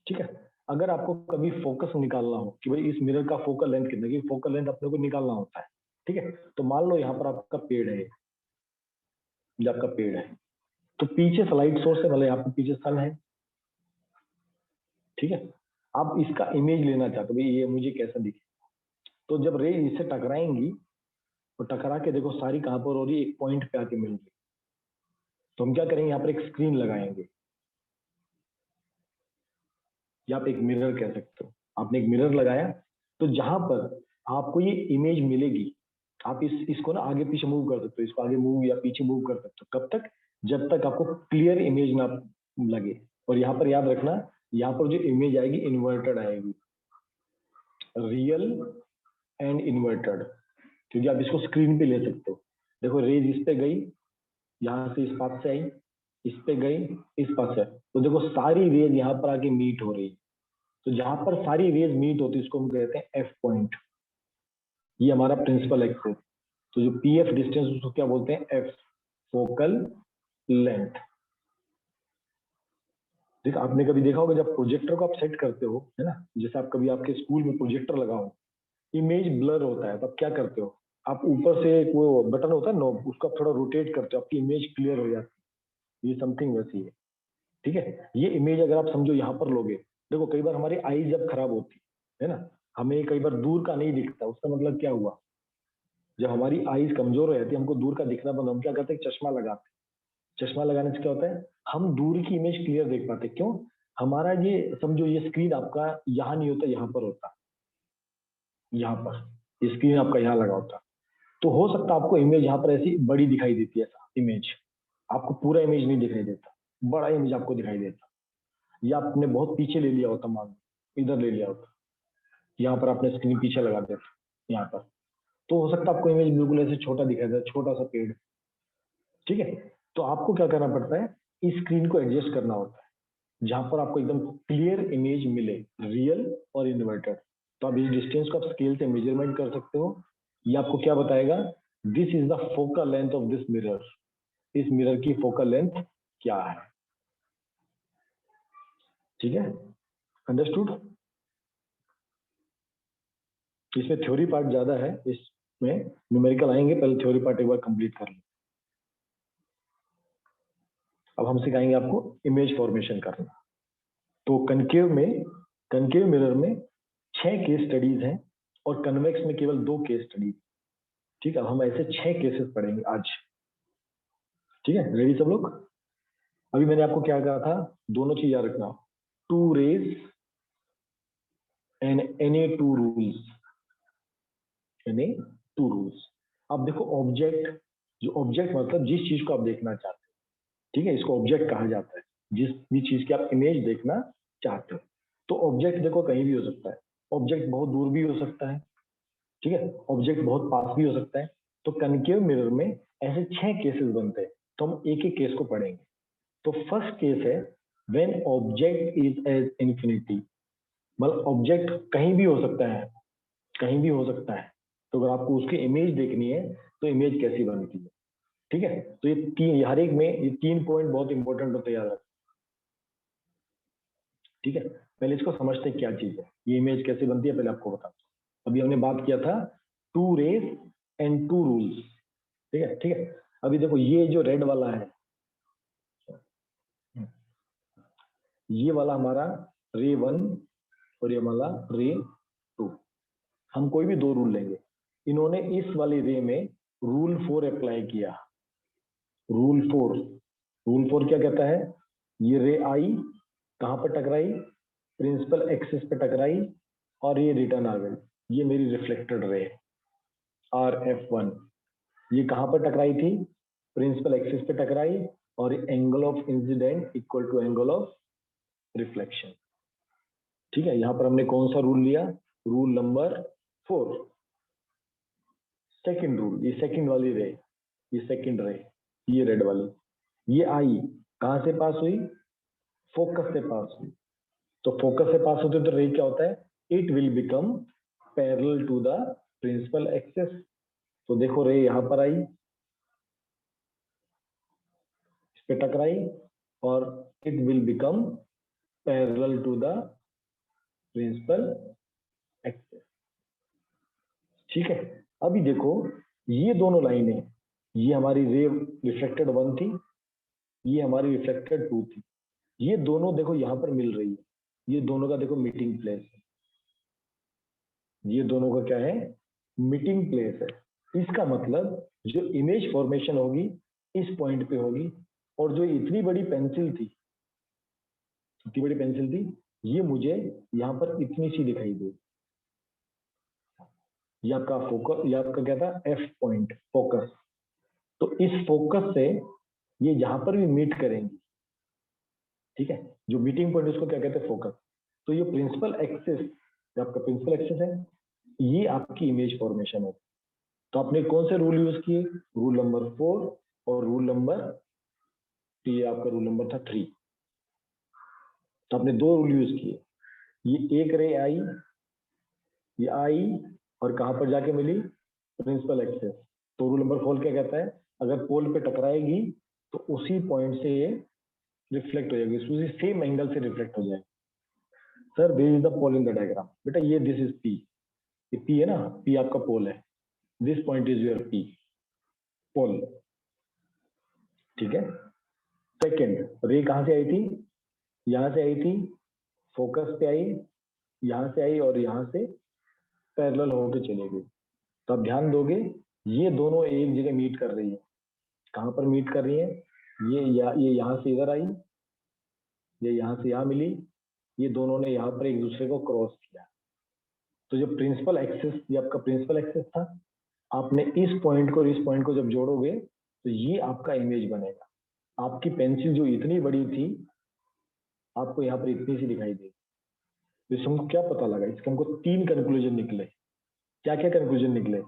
ठीक है। अगर आपको कभी फोकस निकालना हो कि भाई इस मिरर का फोकल लेंथ कितना, कि फोकल लेंथ अपने को निकालना होता है, ठीक है, तो मान लो यहाँ पर आपका पेड़ है, ये आपका पेड़ है, तो पीछे स्लाइड सोर्स है, मतलब यहाँ पर पीछे सन है, ठीक है। आप इसका इमेज लेना चाहते हो, भाई ये मुझे कैसा दिखे, तो जब रे इससे टकराएंगी तो टकरा के देखो सारी कहाँ पर हो रही है, एक पॉइंट पे आके मिलेंगी। तो हम क्या करेंगे, यहाँ पर एक स्क्रीन लगाएंगे, या आप एक मिरर कह सकते हो। आपने एक मिरर लगाया तो जहां पर आपको ये इमेज मिलेगी, आप इसको ना आगे पीछे मूव कर सकते हो, इसको आगे मूव या पीछे मूव कर सकते हो। कब तक, जब तक आपको क्लियर इमेज ना लगे। और यहाँ पर याद रखना, यहाँ पर जो इमेज आएगी इन्वर्टेड आएगी, रियल एंड इन्वर्टेड, क्योंकि आप इसको स्क्रीन पे ले सकते हो। देखो रेज इस पे गई, यहाँ से इस पास से आई, इस पे गई, इस पास से, तो देखो सारी रेज यहाँ पर आके मीट हो रही है। तो जहां पर सारी रेज मीट होती है इसको हम कहते हैं एफ पॉइंट। ये हमारा प्रिंसिपल एक्सिस। तो जो पी एफ डिस्टेंस उसको क्या बोलते हैं, एफ, फोकल लेंथ। देख आपने कभी देखा होगा जब प्रोजेक्टर को आप सेट करते हो, है ना, जैसे आप कभी आपके स्कूल में प्रोजेक्टर लगाओ, इमेज ब्लर होता है, तब क्या करते हो, आप ऊपर से एक वो बटन होता है नॉब, उसको आप थोड़ा रोटेट करते हो, आपकी इमेज क्लियर हो जाती है। ये समथिंग वैसी है, ठीक है। ये इमेज अगर आप समझो यहाँ पर लोगे, देखो कई बार हमारी आई जब खराब होती है ना, हमें कई बार दूर का नहीं दिखता, उसका मतलब क्या हुआ, जब हमारी आईज कमजोर हो जाती है, हमको दूर का दिखना बंद, हम क्या करते हैं, चश्मा लगाते हैं। चश्मा लगाने से क्या होता है, हम दूर की इमेज क्लियर देख पाते हैं। क्यों, हमारा ये समझो ये स्क्रीन आपका यहाँ नहीं होता, यहाँ पर होता, यहाँ पर ये स्क्रीन आपका यहाँ लगा होता, तो हो सकता है आपको इमेज यहाँ पर ऐसी बड़ी दिखाई देती है, ऐसा इमेज आपको पूरा इमेज नहीं दिखाई देता, बड़ा इमेज आपको दिखाई देता, या आपने बहुत पीछे ले लिया होता, मान इधर ले लिया होता, यहाँ पर आपने स्क्रीन पीछे लगा दिया यहाँ पर, तो हो सकता है आपको इमेज बिल्कुल ऐसे छोटा दिखाई दे, छोटा सा पेड़, ठीक है। तो आपको क्या करना पड़ता है, इस स्क्रीन को एडजस्ट करना होता है जहां पर आपको एकदम क्लियर इमेज मिले, रियल और इन्वर्टेड। तो आप इस डिस्टेंस को आप स्केल से मेजरमेंट कर सकते हो। ये आपको क्या बताएगा, this is the focal length of this mirror, इस मिरर की फोकल लेंथ क्या है, ठीक है, अंडरस्टूड। इसमें थ्योरी पार्ट ज्यादा है, इसमें न्यूमेरिकल आएंगे, पहले थ्योरी पार्ट एक बार कंप्लीट कर लें। अब हम सिखाएंगे आपको इमेज फॉर्मेशन करना। तो कनकेव मिरर में 6 केस स्टडीज हैं और कन्वेक्स में केवल 2 केस स्टडीज, ठीक है। हम ऐसे 6 केसेस पढ़ेंगे आज, ठीक है, रेडी सब लोग। अभी मैंने आपको क्या कहा था, दोनों चीज याद रखना, 2 rays and any 2 rules, any 2 rules. अब देखो ऑब्जेक्ट, जो ऑब्जेक्ट मतलब जिस चीज को आप देखना चाहते हैं, ठीक है, इसको ऑब्जेक्ट कहा जाता है, जिस भी चीज की आप इमेज देखना चाहते हो। तो ऑब्जेक्ट देखो कहीं भी हो सकता है, ऑब्जेक्ट बहुत दूर भी हो सकता है, ठीक है, ऑब्जेक्ट बहुत पास भी हो सकता है। तो कनकेव मिरर में ऐसे 6 केसेस बनते हैं, तो हम एक एक केस को पढ़ेंगे। तो फर्स्ट केस है when object is as infinity, मतलब ऑब्जेक्ट कहीं भी हो सकता है, कहीं भी हो सकता है। तो अगर आपको उसकी इमेज देखनी है तो इमेज कैसी बनती है, ठीक है। तो ये तीन, हर एक में ये 3 पॉइंट बहुत इंपॉर्टेंट होते हैं, याद रखना, ठीक है। पहले इसको समझते हैं क्या चीज है, ये इमेज कैसे बनती है, पहले आपको बताता हूँ। अभी हमने बात किया था 2 रेज एंड 2 रूल्स, ठीक है, ठीक है। अभी देखो ये जो रेड वाला है, ये वाला हमारा रे 1 और ये वाला रे 2, हम कोई भी दो रूल लेंगे, इन्होंने इस वाली रे में रूल 4 अप्लाई किया। रूल 4 क्या कहता है, ये रे आई कहां पर टकराई, प्रिंसिपल एक्सिस पे टकराई और ये रिटर्न आ गई, ये मेरी रिफ्लेक्टेड रे RF1। ये कहां पर टकराई थी, प्रिंसिपल एक्सिस पे टकराई और angle of incident equal to angle of reflection. ठीक है, यहां पर हमने कौन सा रूल लिया, रूल नंबर 4, सेकंड रूल। ये सेकंड वाली रे, ये सेकंड रे, ये रेड वाली, ये आई कहां से पास हुई, फोकस से पास हुई। तो फोकस से पास होते तो रे क्या होता है, it will become parallel to the principal axis. तो देखो रे यहां पर आई, इस पे टकराई और it will become parallel to the principal axis. ठीक है, अभी देखो ये दोनों लाइनें, ये हमारी रे रिफ्लेक्टेड 1 थी, ये हमारी रिफ्लेक्टेड 2 थी, ये दोनों देखो यहां पर मिल रही है, ये दोनों का देखो मीटिंग प्लेस है, ये दोनों का क्या है, मीटिंग प्लेस है। इसका मतलब जो इमेज फॉर्मेशन होगी इस पॉइंट पे होगी, और जो इतनी बड़ी पेंसिल थी, इतनी बड़ी पेंसिल थी, ये मुझे यहाँ पर इतनी सी दिखाई दे, ये आपका फोकस, ये आपका क्या था, एफ पॉइंट, फोकस। तो इस फोकस से ये जहां पर भी मीट करेंगी, ठीक है, जो मीटिंग पॉइंट उसको क्या कहते हैं, फोकस। तो ये प्रिंसिपल एक्सिस, जो आपका प्रिंसिपल एक्सिस है, ये आपकी इमेज फॉर्मेशन है। तो आपने कौन से रूल यूज किए, रूल नंबर 4 और रूल नंबर, ये आपका रूल नंबर था 3। तो आपने दो रूल यूज किए, ये एक रे आई, ये आई और कहां पर जाके मिली, प्रिंसिपल एक्सिस। तो रूल नंबर 4 क्या कहता है, अगर पोल पे टकराएगी तो उसी पॉइंट से ये रिफ्लेक्ट हो जाएगी, उसी सेम एंगल से रिफ्लेक्ट हो जाएगी। Sir this is the pole in the diagram, बेटा ये दिस इज पी, ये पी है ना, पी आपका पोल है, this point is your P, pole. ठीक है, सेकेंड रे कहां से आई थी, यहां से आई थी, फोकस पे आई, यहां से आई और यहां से पैरेलल होकर चली गई। तो आप ध्यान दोगे, ये दोनों एक जगह मीट कर रही है, कहां पर मीट कर रही है, ये यहां से इधर आई, ये यहां से यहां मिली, ये दोनों ने यहां पर एक दूसरे को क्रॉस किया। तो जो प्रिंसिपल एक्सिस, ये आपका प्रिंसिपल एक्सिस था, आपने इस पॉइंट को और इस पॉइंट को जब जोड़ोगे तो ये आपका इमेज बनेगा। आपकी पेंसिल जो इतनी बड़ी थी, आपको यहाँ पर इतनी सी दिखाई देगी। तो इससे हमको क्या पता लगा, इसके हमको 3 कंक्लूजन निकले। क्या क्या कंक्लूजन निकले,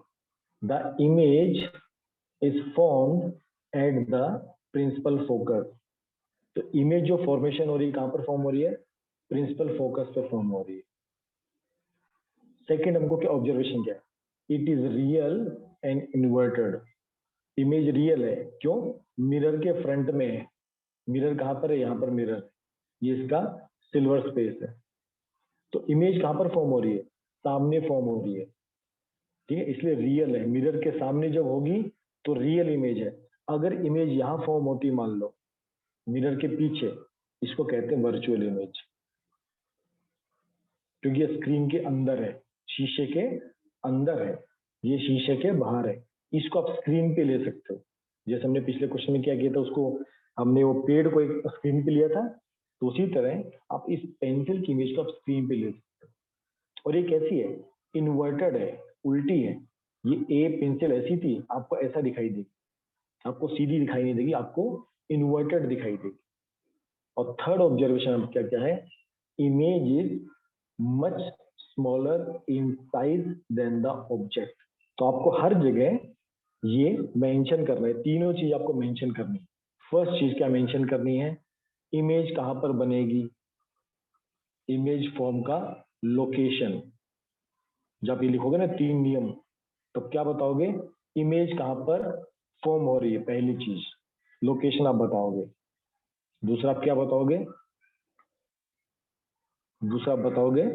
the image is formed at the principal focus. तो इमेज जो फॉर्मेशन हो रही है कहां पर फॉर्म हो रही है, प्रिंसिपल फोकस पे फॉर्म हो रही है। सेकेंड हमको क्या ऑब्जर्वेशन क्या है, it is real and inverted. Image real है, क्यों, मिरर के फ्रंट में है, मिरर कहां पर है, यहाँ पर मिरर, ये इसका सिल्वर स्पेस है। तो इमेज कहां पर फॉर्म हो रही है, सामने फॉर्म हो रही है, ठीक है, इसलिए रियल है। मिरर के सामने जब होगी तो रियल इमेज है। अगर इमेज यहाँ फॉर्म होती, मान लो मिरर के पीछे, इसको कहते हैं वर्चुअल इमेज, क्योंकि ये स्क्रीन के अंदर है, शीशे के अंदर है, ये शीशे के बाहर है। इसको आप स्क्रीन पे ले सकते हो, जैसे हमने पिछले क्वेश्चन में क्या किया था, उसको हमने वो पेड़ को एक स्क्रीन पे लिया था, तो उसी तरह आप इस पेंसिल की इमेज को आप स्क्रीन पे ले सकते हो। और ये कैसी है, इन्वर्टेड है, उल्टी है। ये ए पेंसिल ऐसी थी, आपको ऐसा दिखाई देगी, आपको सीधी दिखाई नहीं देगी, आपको इन्वर्टेड दिखाई देगी। और थर्ड ऑब्जर्वेशन क्या क्या है, image is much smaller in size than the object. तो आपको हर जगह ये मेंशन करना है, तीनों चीज आपको मेंशन करनी है। फर्स्ट चीज क्या मेंशन करनी है, इमेज कहां पर बनेगी, इमेज फॉर्म का लोकेशन। जब ये लिखोगे ना 3 नियम, तो क्या बताओगे, इमेज कहां पर फॉर्म हो रही है, पहली चीज लोकेशन आप बताओगे। दूसरा आप क्या बताओगे, दूसरा आप बताओगे,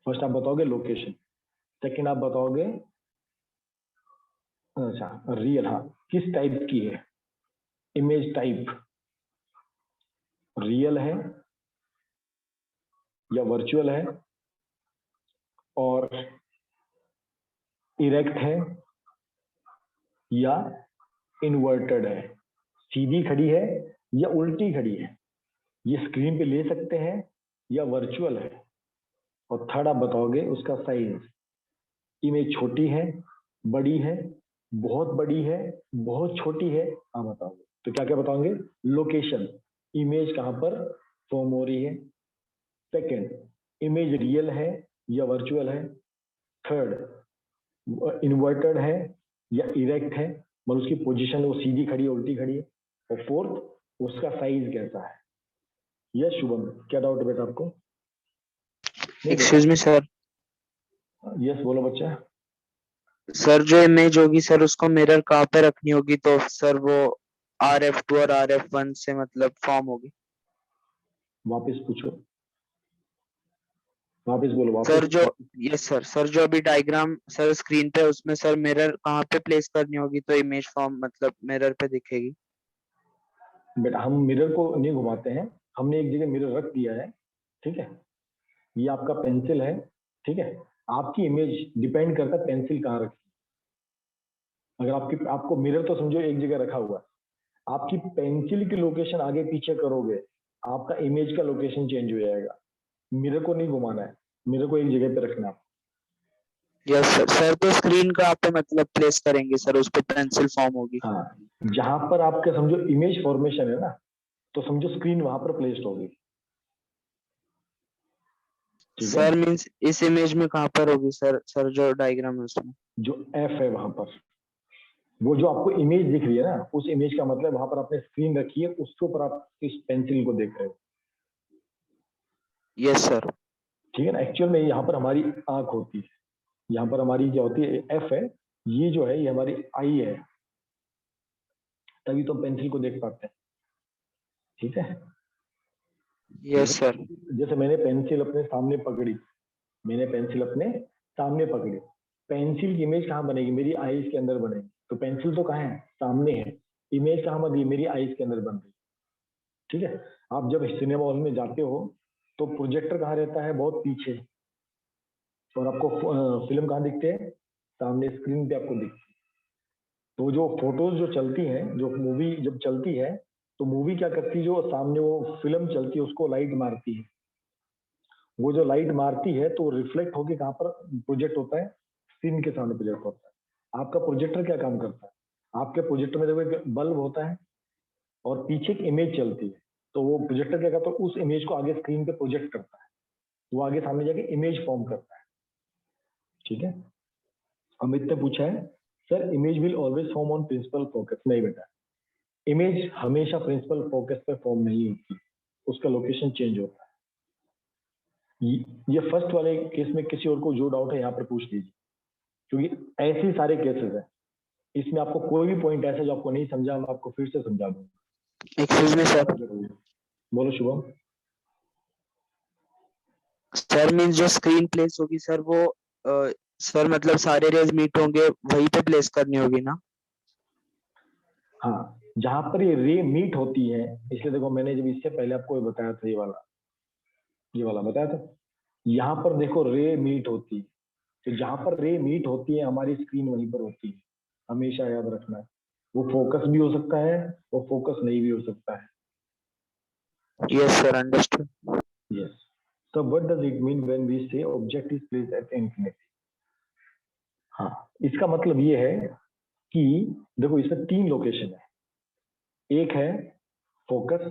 फर्स्ट आप बताओगे लोकेशन, सेकंड आप बताओगे, अच्छा रियल, हाँ किस टाइप की है, इमेज टाइप रियल है या वर्चुअल है और इरेक्ट है या इन्वर्टेड है, सीधी खड़ी है या उल्टी खड़ी है, ये स्क्रीन पे ले सकते हैं या वर्चुअल है। और थर्ड आप बताओगे उसका साइज, इमेज छोटी है, बड़ी है, बहुत बड़ी है, बहुत छोटी है, आप बताओगे। तो क्या क्या बताओगे? लोकेशन, इमेज कहाँ पर फॉर्म हो रही है। सेकेंड, इमेज रियल है या वर्चुअल है। थर्ड, इन्वर्टेड है या इरेक्ट है, मतलब उसकी पोजीशन वो सीधी खड़ी है उल्टी खड़ी है। और फोर्थ, उसका साइज कैसा है। यस शुभम, क्या डाउट है बेटा आपको? Excuse me sir. यस बोलो बच्चा। सर जो इमेज होगी सर उसको मिरर कहाँ पे रखनी होगी तो सर वो RF2 और RF1 से मतलब फॉर्म होगी। वापस पूछो, वापस बोलो, सर वापस जो वापस। यस सर जो अभी डायग्राम सर स्क्रीन पे उसमें सर मिरर कहाँ पे प्लेस करनी होगी तो इमेज फॉर्म मतलब मिरर पे दिखेगी। बेटा हम मिरर को नहीं घुमाते हैं, हमने एक जगह मिरर रख दिया है, ठीक है। ये आपका पेंसिल है, ठीक है। आपकी इमेज डिपेंड करता है पेंसिल कहाँ रखी। अगर आपको मिरर तो समझो एक जगह रखा हुआ है, आपकी पेंसिल की लोकेशन आगे पीछे करोगे, आपका इमेज का लोकेशन चेंज हो जाएगा। मिरर को नहीं घुमाना है, मिरर को एक जगह पे रखना है। यस सर तो स्क्रीन कहाँ पे मतलब प्लेस करेंगे सर उस पे पेंसिल फॉर्म होगी। हाँ, जहां पर आपका समझो इमेज फॉर्मेशन है ना, तो समझो स्क्रीन वहां पर प्लेस्ड होगी, ठीक है। सर मींस इस इमेज में कहाँ पर होगी सर जो डायग्राम है उसमें। जो एफ है वहां पर, वो जो आपको इमेज दिख रही है ना, उस इमेज का मतलब वहां पर आपने स्क्रीन रखी है, उसके ऊपर आप इस पेंसिल को देख रहे हो, यस सर। ठीक है ना। एक्चुअल में यहाँ पर हमारी आंख होती है, यहाँ पर हमारी क्या होती है, एफ है, ये जो है ये हमारी आई है, तभी तो पेंसिल को देख पाते हैं, ठीक है। Yes sir. जैसे मैंने पेंसिल अपने सामने पकड़ी, मैंने पेंसिल अपने सामने पकड़ी, पेंसिल की इमेज कहाँ बनेगी, मेरी आईज के अंदर बनेगी। तो पेंसिल तो कहाँ है, सामने है, इमेज कहाँ बन रही है, मेरी आईज के अंदर बन रही है, ठीक है। आप जब सिनेमा हॉल में जाते हो तो प्रोजेक्टर कहाँ रहता है, बहुत पीछे, और आपको फिल्म कहाँ दिखते हैं, सामने स्क्रीन पे आपको दिखती है। तो जो फोटोज जो चलती हैं, जो मूवी जब चलती है, तो मूवी क्या करती है, जो सामने वो फिल्म चलती है उसको लाइट मारती है, वो जो लाइट मारती है तो रिफ्लेक्ट होके कहाँ पर प्रोजेक्ट होता है, स्क्रीन के सामने प्रोजेक्ट होता है। आपका प्रोजेक्टर क्या काम करता है, आपके प्रोजेक्टर में देखो एक बल्ब होता है और पीछे एक इमेज चलती है, तो वो प्रोजेक्टर क्या करता है, उस इमेज को आगे स्क्रीन पे प्रोजेक्ट करता है, वो आगे सामने जाके इमेज फॉर्म करता है, ठीक है। अमित ने पूछा है sir image will always form on principal focus. नहीं बेटा, इमेज हमेशा प्रिंसिपल फोकस पे फॉर्म नहीं होती, उसका लोकेशन चेंज होता है। ये फर्स्ट वाले केस में किसी और को जो डाउट है यहाँ पर पूछ लीजिए, क्योंकि ऐसे सारे केसेस हैं, इसमें आपको कोई भी पॉइंट ऐसा जो आपको नहीं समझा, मैं आपको फिर से समझा दूंगा। Excuse me sir. बोलो शुभम। सर मीन्स जो स्क्रीन प्लेस होगी सर वो सर मतलब सारे रेज मीट होंगे वहीं पे प्लेस करनी होगी ना। हाँ, जहां पर ये रे मीट होती है, इसलिए देखो मैंने जब इससे पहले आपको ये बताया था, ये वाला बताया था, यहाँ पर देखो रे मीट होती है, तो जहां पर रे मीट होती है हमारी स्क्रीन वहीं पर होती है, हमेशा याद रखना है। वो फोकस भी हो सकता है और फोकस नहीं भी हो सकता है। Yes sir understood. Yes, so what does it mean when we say object is placed at infinity? हाँ, इसका मतलब ये है कि देखो इसमें तीन लोकेशन है, एक है फोकस,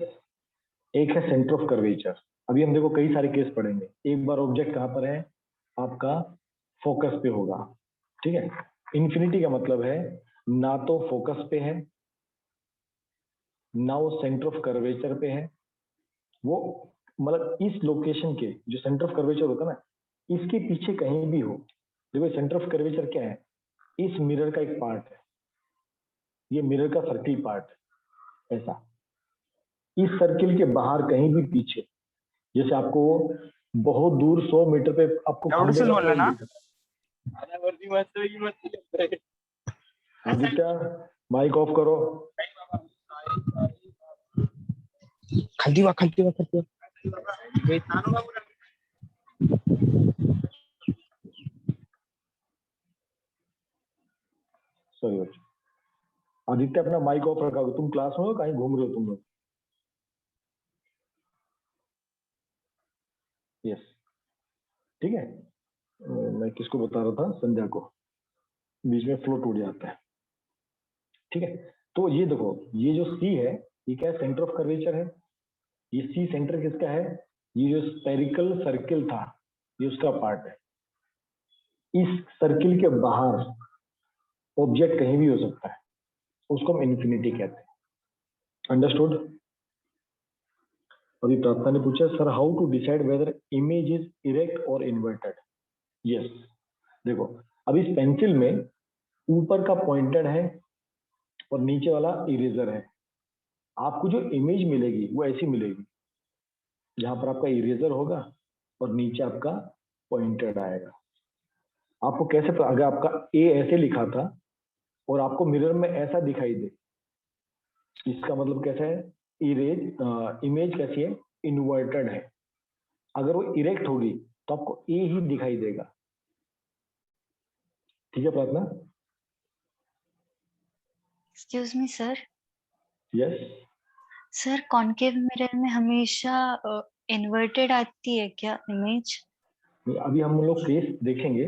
एक है सेंटर ऑफ कर्वेचर। अभी हम देखो कई सारे केस पढ़ेंगे, एक बार ऑब्जेक्ट कहाँ पर है, आपका फोकस पे होगा, ठीक है। इन्फिनिटी का मतलब है ना तो फोकस पे है, ना वो सेंटर ऑफ कर्वेचर पे है, वो मतलब इस लोकेशन के जो सेंटर ऑफ कर्वेचर होता है ना, इसके पीछे कहीं भी हो। देखो सेंटर ऑफ कर्वेचर क्या है, इस मिरर का एक पार्ट है, ये मिरर का सर्किल पार्ट है, ऐसा इस सर्किल के बाहर कहीं भी पीछे, जैसे आपको बहुत दूर 100 मीटर पे आपको खंबे का पोल दिख रहा है। आदित्य माइक ऑफ करो। खल्ती हुआ सॉरी बच्चों, आदित्य अपना माइक ऑफ रखा होगा, तुम क्लास में हो, कहीं घूम रहे हो तुम लोग? यस, ठीक है। मैं किसको बता रहा था? संध्या को। बीच में फ्लो टूट जाता है, ठीक है। तो ये देखो, ये जो सी है, ये क्या है? सेंटर ऑफ कर्वेचर है। ये सी सेंटर किसका है? ये जो स्पेरिकल सर्किल था, ये उसका पार्ट है। इस सर्किल के बाहर ऑब्जेक्ट कहीं भी हो सकता है, उसको हम इन्फिनिटी कहते हैं। अंडरस्टूड? अभी प्रार्थना ने पूछा, sir how to decide whether image is erect और इन्वर्टेड? यस, देखो अब इस पेंसिल में ऊपर का पॉइंटेड है और नीचे वाला इरेजर है। आपको जो इमेज मिलेगी वो ऐसी मिलेगी, जहां पर आपका इरेजर होगा और नीचे आपका पॉइंटेड आएगा। आपको कैसे अगर आपका ए ऐसे लिखा था और आपको मिरर में ऐसा दिखाई दे, इसका मतलब कैसा है? इमेज कैसी है? इन्वर्टेड है। अगर वो इरेक्ट होगी तो आपको ए ही दिखाई देगा, ठीक है प्रार्थना? Excuse me sir, yes, sir concave mirror में हमेशा इन्वर्टेड आती है क्या इमेज? अभी हम लोग केस देखेंगे,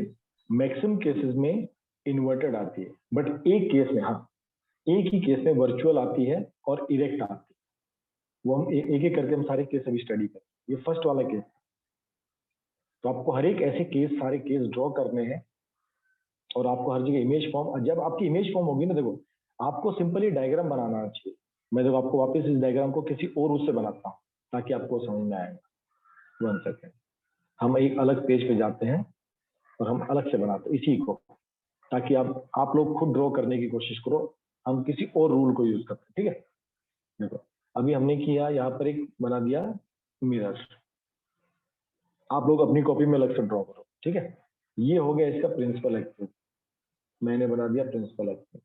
मैक्सिमम केसेस में इन्वर्टेड आती है, बट एक केस में, हाँ एक ही केस में वर्चुअल आती है और इरेक्ट आती है। वो हम एक एक करके हम सारे केस अभी स्टडी करें। ये फर्स्ट वाला केस, तो आपको हर एक ऐसे केस, सारे केस ड्रॉ करने हैं और आपको हर जगह इमेज फॉर्म, जब आपकी इमेज फॉर्म होगी ना, देखो आपको सिंपली डायग्राम बनाना चाहिए। मैं देखो आपको वापस इस डायग्राम को किसी और उससे बनाता हूँ ताकि आपको समझ में आएगा। 1 सेकेंड, हम एक अलग पेज पे जाते हैं और हम अलग से बनाते हैं इसी को, ताकि आप लोग खुद ड्रॉ करने की कोशिश करो। हम किसी और रूल को यूज करते हैं, ठीक है। देखो अभी हमने किया, यहाँ पर एक बना दिया मिरर। आप लोग अपनी कॉपी में अलग से ड्रॉ करो, ठीक है। ये हो गया इसका प्रिंसिपल एक्सिस, मैंने बना दिया प्रिंसिपल एक्सिस,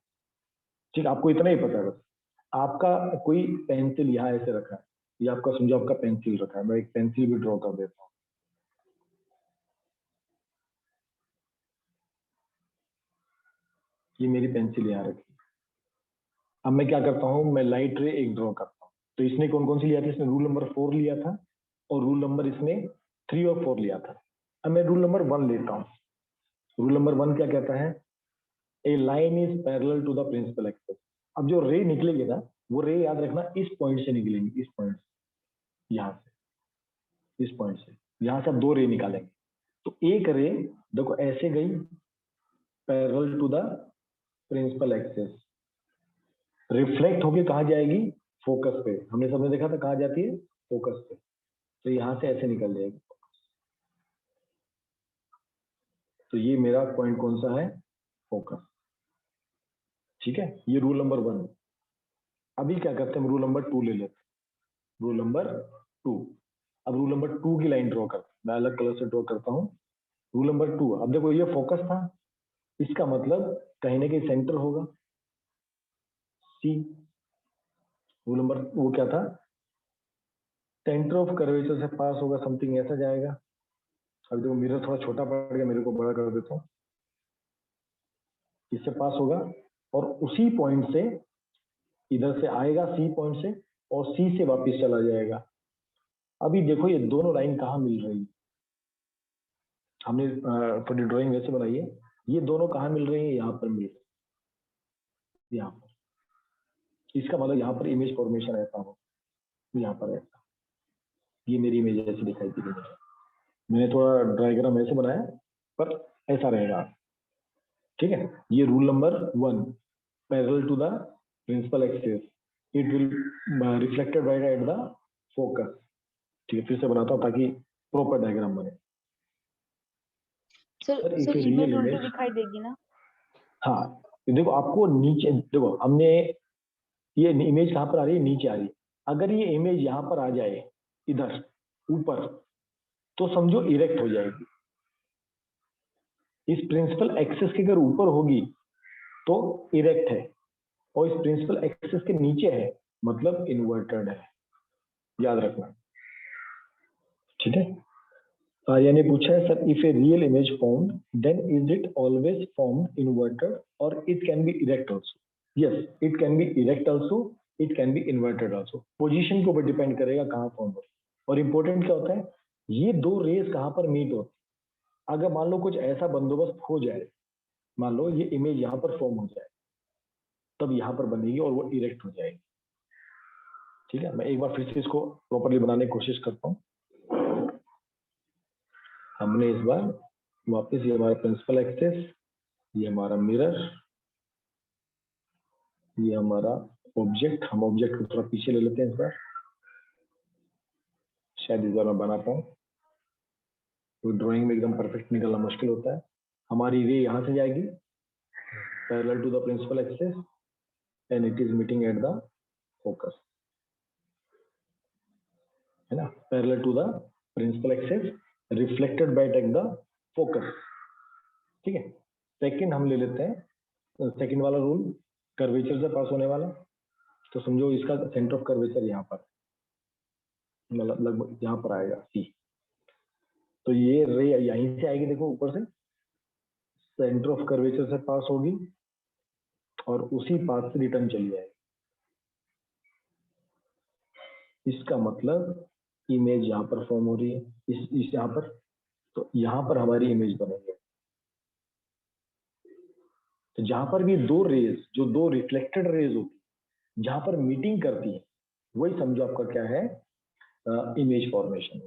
ठीक। आपको इतना ही पता है बस। आपका कोई पेंसिल यहाँ ऐसे रखा है, ये आपका समझो आपका पेंसिल रखा है, मैं एक पेंसिल भी ड्रॉ कर देता हूँ। ये मेरी पेंसिल यहाँ रखी। अब मैं क्या करता हूँ, मैं लाइट रे एक ड्रॉ करता हूँ। तो इसने कौन कौन सी लिया था? इसने रूल नंबर 4 लिया था और रूल नंबर इसने 3 और 4 लिया था। अब मैं रूल नंबर 1 लेता हूँ। रूल नंबर 1 क्या कहता है? A line is parallel to the principal axis. अब जो रे निकलेगी ना, वो रे याद रखना इस पॉइंट से निकलेंगी, इस पॉइंट से, यहाँ से, इस पॉइंट से, यहाँ से आप 2 रे निकालेंगे। तो एक रे देखो ऐसे गई parallel to the principal axis, reflect होके कहाँ जाएगी? फोकस पे। हमने सबने देखा था कहाँ जाती है? फोकस पे। तो यहाँ से ऐसे निकल जाएगी। तो ये मेरा पॉइंट कौन सा है? फोकस, ठीक है। ये रूल नंबर 1। अभी क्या करते हैं, हम रूल नंबर 2 ले लेते हैं। Rule number 2। अब रूल नंबर 2 की लाइन ड्रॉ करते हैं, मैं अलग कलर से ड्रॉ करता हूँ। रूल नंबर 2, अब देखो ये फोकस था, इसका मतलब कहीं ना कहीं सेंटर होगा, सी। रूल नंबर वो क्या था? सेंटर ऑफ कर्वेचर से पास होगा, समथिंग ऐसा जाएगा। अब देखो मिरर थोड़ा छोटा पड़ गया, मेरे को बड़ा कर देता हूँ। इससे पास होगा और उसी पॉइंट से इधर से आएगा, सी पॉइंट से, और सी से वापस चला जाएगा। अभी देखो ये दोनों लाइन कहाँ मिल रही है? हमने थोड़ी ड्राइंग वैसे बनाई है, ये दोनों कहाँ मिल रही है? यहाँ पर मिल रही है, यहाँ पर। इसका मतलब यहाँ पर इमेज फॉर्मेशन ऐसा हो, यहाँ पर ऐसा। ये मेरी इमेज ऐसी दिखाई दे रही है, मैंने थोड़ा डायग्राम ऐसे बनाया, पर ऐसा रहेगा, ठीक है। ये rule number 1, parallel to the principal axis, it will reflected right at the focus, ठीक है। फिर से बनाता हूँ ताकि प्रॉपर डायग्राम बने। Sir if a image real उल्टी इमेज, दिखाई देगी ना? हाँ देखो आपको नीचे, देखो हमने ये इमेज कहाँ पर आ रही है? नीचे आ रही है। अगर ये इमेज यहाँ पर आ जाए, इधर ऊपर, तो समझो इरेक्ट हो जाएगी। इस प्रिंसिपल एक्सिस के अगर ऊपर होगी तो इरेक्ट है, और इस प्रिंसिपल एक्सिस के नीचे है मतलब इन्वर्टेड है, याद रखना, ठीक है। आर्या ने पूछा है sir, if a real image formed then is it always formed inverted और it can be erect also? Yes, it can be erect also, it can be inverted also. Position के ऊपर डिपेंड करेगा कहाँ फॉर्म हो। और important क्या होता है, ये दो रेज कहाँ पर मीट होती है। अगर मान लो कुछ ऐसा बंदोबस्त हो जाए, मान लो ये इमेज यहाँ पर फॉर्म हो जाए, तब यहाँ पर बनेगी और वो इरेक्ट हो जाएगी। ठीक है, मैं एक बार फिर से इसको प्रॉपरली बनाने की कोशिश करता हूँ। हमने इस बार वापस, ये हमारा प्रिंसिपल एक्सेस, ये हमारा मिरर, ये हमारा ऑब्जेक्ट। हम ऑब्जेक्ट को थोड़ा पीछे ले लेते हैं इस बार, शायद इस बार मैं बना पाऊँ। तो ड्राइंग में एकदम परफेक्ट निकलना मुश्किल होता है। हमारी रे यहाँ से जाएगी parallel to the principal axis and it is meeting at the focus, है ना, parallel to the principal axis reflected by take the focus. ठीक है, सेकंड हम ले लेते हैं, सेकंड वाला रूल कर्वेचर से पास होने वाला। तो समझो इसका सेंटर ऑफ कर्वेचर यहाँ पर, मतलब लगभग यहाँ पर आएगा सी। तो ये रे यहीं से आएगी, देखो ऊपर से सेंटर ऑफ कर्वेचर से पास होगी और उसी पाथ से रिटर्न चली जाएगी। इसका मतलब इमेज यहाँ पर फॉर्म हो रही है, इस यहाँ पर, तो यहाँ पर हमारी इमेज बनेगी। तो जहां पर भी दो रेज, जो दो रिफ्लेक्टेड रेज होती है, जहां पर मीटिंग करती है, वही समझो आपका क्या है, इमेज फॉर्मेशन।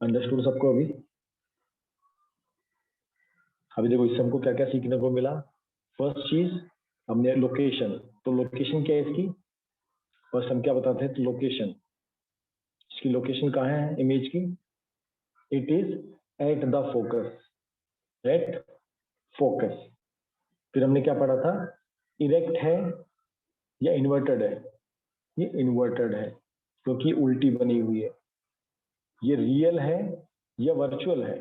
अंडरस्टूड सबको? अभी देखो इससे हमको क्या क्या सीखने को मिला। फर्स्ट चीज हमने लोकेशन, तो लोकेशन क्या है इसकी, फर्स्ट हम क्या बताते हैं, तो लोकेशन, इसकी लोकेशन कहाँ है इमेज की, it is at the focus, at focus. फिर हमने क्या पढ़ा था, इरेक्ट है या इन्वर्टेड है, ये इन्वर्टेड है क्योंकि उल्टी बनी हुई है। ये रियल है या वर्चुअल है,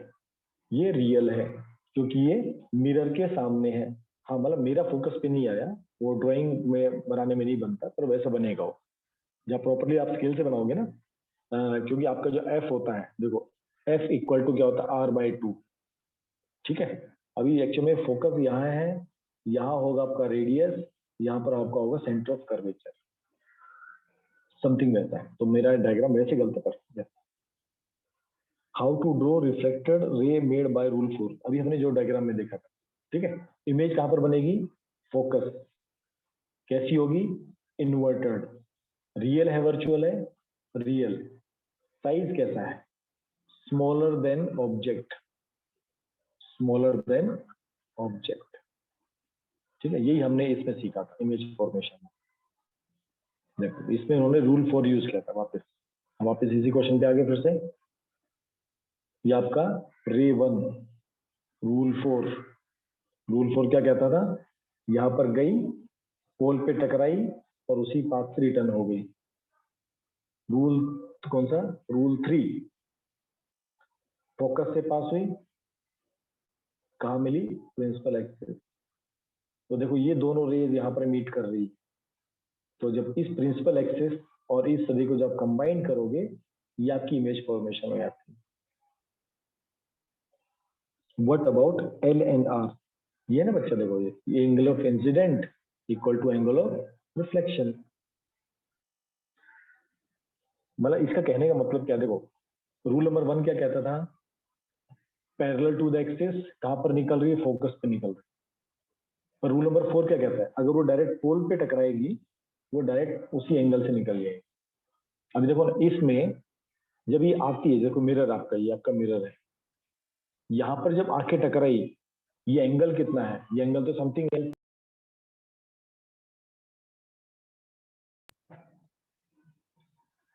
ये रियल है क्योंकि ये मिरर के सामने है। हाँ, मतलब मेरा फोकस पे नहीं आया, वो ड्राइंग में बनाने में नहीं बनता, पर वैसा बनेगा वो जब प्रॉपर्ली आप स्केल से बनाओगे ना। क्योंकि आपका जो एफ होता है, देखो एफ इक्वल टू क्या होता है, R/2। ठीक है, अभी एक्चुअली में फोकस यहाँ है, यहाँ होगा आपका रेडियस, यहाँ पर आपका होगा सेंटर ऑफ कर्वेचर, समथिंग वैसा है। तो मेरा डायग्राम वैसे गलत कर सकते हैं। How to draw reflected ray made by rule 4, अभी हमने जो डायग्राम में देखा था। ठीक है, इमेज कहां पर बनेगी, फोकस, कैसी होगी, इन्वर्टेड। रियल है वर्चुअल है, रियल। साइज कैसा है, smaller than object, smaller than object. ठीक है, यही हमने इसमें सीखा था इमेज फॉर्मेशन में। देखो इसमें उन्होंने रूल 4 यूज किया था। वापस हम वापस इसी क्वेश्चन पे आगे फिर से, ये आपका रे 1, रूल 4। रूल 4 क्या कहता था, यहाँ पर गई, पोल पे टकराई और उसी पाथ से रिटर्न हो गई। रूल कौन सा, रूल 3, फोकस से पास हुई, कहाँ मिली, प्रिंसिपल एक्सेस। तो देखो ये दोनों रेज यहाँ पर मीट कर रही, तो जब इस प्रिंसिपल एक्सेस और इस सभी को जब कंबाइन करोगे, ये आपकी इमेज फॉर्मेशन हो जाती है। What about L and R, ये ना बच्चा, देखो ये angle of incident equal to angle of reflection. मतलब इसका कहने का मतलब क्या, देखो रूल नंबर 1 क्या कहता था, पैरेलल टू द एक्सिस, कहां पर निकल रही है, फोकस पे निकल रही है। पर रूल नंबर 4 क्या कहता है, अगर वो डायरेक्ट पोल पे टकराएगी, वो डायरेक्ट उसी एंगल से निकल जाएगी। अभी देखो ना, इसमें जब ये आती है, देखो मिरर आपका, ये आपका मिरर है, यहाँ पर जब आंखें टकराई, ये एंगल कितना है, ये एंगल तो समथिंग है।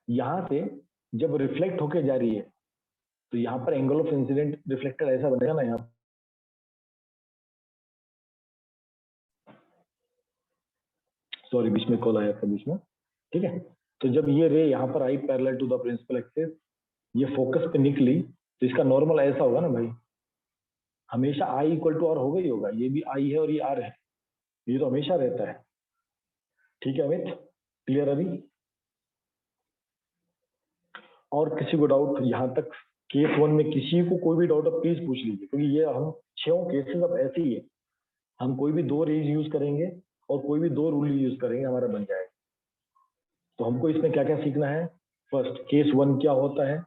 यहाँ से जब रिफ्लेक्ट होके जा रही है, तो यहाँ पर एंगल ऑफ इंसिडेंट रिफ्लेक्टेड ऐसा बनेगा ना, यहाँ सॉरी बीच में कॉल आया था बीच में। ठीक है, तो जब ये रे यहाँ पर आई parallel to the principal axis, ये फोकस पे निकली, तो इसका नॉर्मल ऐसा होगा ना भाई, हमेशा आई इक्वल टू आर होगा ही होगा। ये भी आई है और ये आर है, ये तो हमेशा रहता है। ठीक है अमित, क्लियर अभी? और किसी को डाउट यहाँ तक केस 1 में किसी को कोई भी डाउट है प्लीज पूछ लीजिए, क्योंकि ये हम 6 केसेस अब ऐसे ही है, हम कोई भी 2 रेज यूज करेंगे और कोई भी 2 रूल यूज करेंगे, हमारा बन जाएगा। तो हमको इसमें क्या क्या सीखना है? फर्स्ट, केस 1 क्या होता है।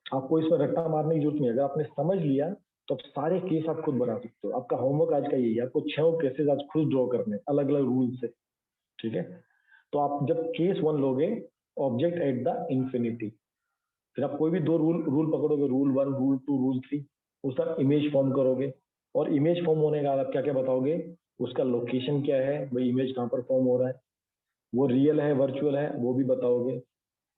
आपको इसमें रट्टा मारने की जरूरत नहीं है, अगर आपने समझ लिया तो अब सारे केस आप खुद बना सकते हो। आपका होमवर्क आज का यही है, आपको 6 केसेस आज खुद ड्रॉ करने, अलग अलग रूल से, ठीक है। तो आप जब केस 1 लोगे, ऑब्जेक्ट एट द इंफिनिटी, फिर आप कोई भी 2 रूल पकड़ोगे, रूल 1, रूल 2, रूल 3, उसका इमेज फॉर्म करोगे, और इमेज फॉर्म होने के बाद आप क्या क्या बताओगे, उसका लोकेशन क्या है, भाई इमेज कहाँ पर फॉर्म हो रहा है, वो रियल है वर्चुअल है वो भी बताओगे,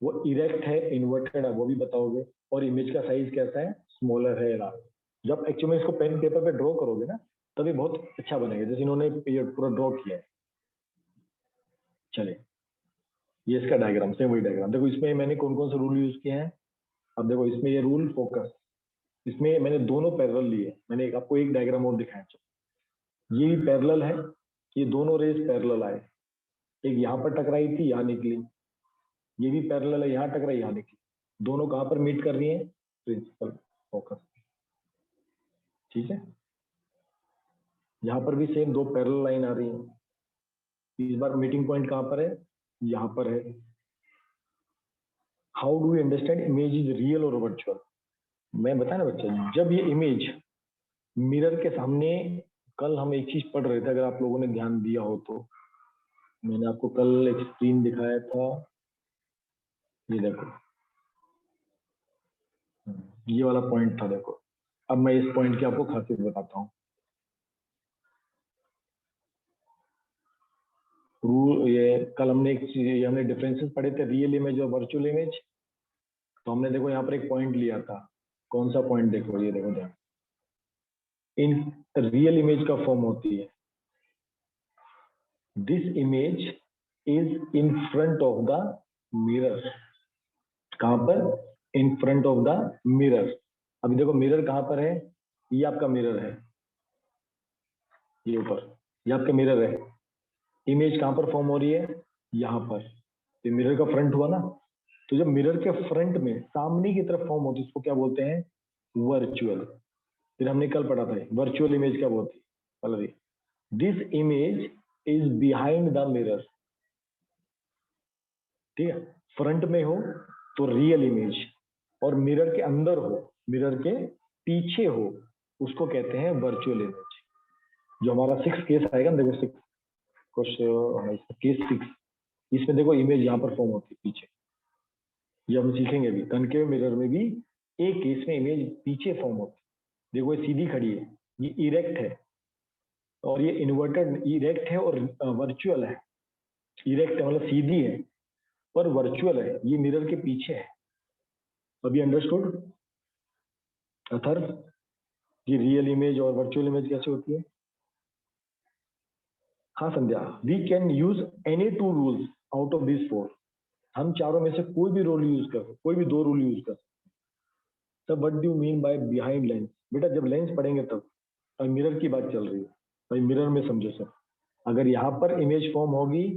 वो इरेक्ट है इन्वर्टेड है वो भी बताओगे, और इमेज का साइज कैसा है, स्मॉलर है लार्ज। जब एक्चुअली इसको पेन पेपर पे ड्रॉ करोगे ना, तभी बहुत अच्छा बनेगा, जैसे इन्होंने ये पूरा ड्रॉ किया है। चलिए, ये इसका डायग्राम, सेम वही डायग्राम। देखो इसमें मैंने कौन कौन से रूल यूज किए हैं। अब देखो इसमें ये रूल फोकस, इसमें मैंने दोनों पैरेलल लिए, मैंने आपको एक डायग्राम और दिखाया। ये भी पैरेलल है, ये दोनों रेस पैरेलल आए, एक यहाँ पर टकराई थी यहाँ निकली, ये भी पैरेलल है, यहाँ टकराई यहाँ निकली, दोनों कहाँ पर मीट कर रही है, प्रिंसिपल फोकस, ठीक है। यहाँ पर भी सेम 2 पैरेलल लाइन आ रही है, इस बार मीटिंग पॉइंट कहाँ पर है, यहाँ पर है। How do you understand image is real और वर्चुअल? मैं बताया ना बच्चा, जब ये इमेज मिरर के सामने, कल हम एक चीज पढ़ रहे थे, अगर आप लोगों ने ध्यान दिया हो तो, मैंने आपको कल एक स्क्रीन दिखाया था, ये देखो, ये वाला पॉइंट था, देखो। अब मैं इस पॉइंट की आपको खासियत बताता हूँ। रूल, ये कल हमने एक चीज, ये हमने डिफरेंसेस पढ़े थे, रियल इमेज और वर्चुअल इमेज। तो हमने देखो यहाँ पर एक पॉइंट लिया था, कौन सा पॉइंट, देखो ये देखो ध्यान, इन रियल इमेज का फॉर्म होती है, this image is in front of the mirror. कहां पर? In front of the mirror. अभी देखो मिरर कहां पर है, ये आपका मिरर है, ये ऊपर, ये आपका मिरर है। इमेज कहां पर फॉर्म हो रही है, यहाँ पर, ये मिरर का फ्रंट हुआ ना। तो जब मिरर के फ्रंट में सामने की तरफ फॉर्म होती है, इसको क्या बोलते हैं, वर्चुअल। फिर हमने कल पढ़ा था वर्चुअल इमेज क्या बोलती है, Pallavi, this image is behind the mirror, ठीक है। फ्रंट में हो तो रियल इमेज, और मिरर के अंदर हो, मिरर के पीछे हो, उसको कहते हैं वर्चुअल इमेज। जो हमारा 6 केस आएगा ना, देखो 6 केस 6, इसमें देखो इमेज यहाँ पर फॉर्म होती है पीछे, ये हम सीखेंगे भी। कनकेव मिरर में भी एक केस में इमेज पीछे फॉर्म होती है, देखो ये सीधी खड़ी है, ये इरेक्ट है, और ये इन्वर्टेड, इरेक्ट है और वर्चुअल है। इरेक्ट है मतलब सीधी है, पर वर्चुअल है, ये मिरर के पीछे है। अभी अंडरस्टूड अथर्व, ये रियल इमेज और वर्चुअल इमेज कैसे होती है? हाँ Sandhya, we can use any 2 rules out of this 4। हम चारों में से कोई भी रूल यूज कर सकते, कोई भी 2 रूल यूज कर सकते। What do you mean by behind lens? बेटा जब लेंस पढ़ेंगे तब, और मिरर की बात चल रही है भाई, मिरर में समझो सर। अगर यहाँ पर इमेज फॉर्म होगी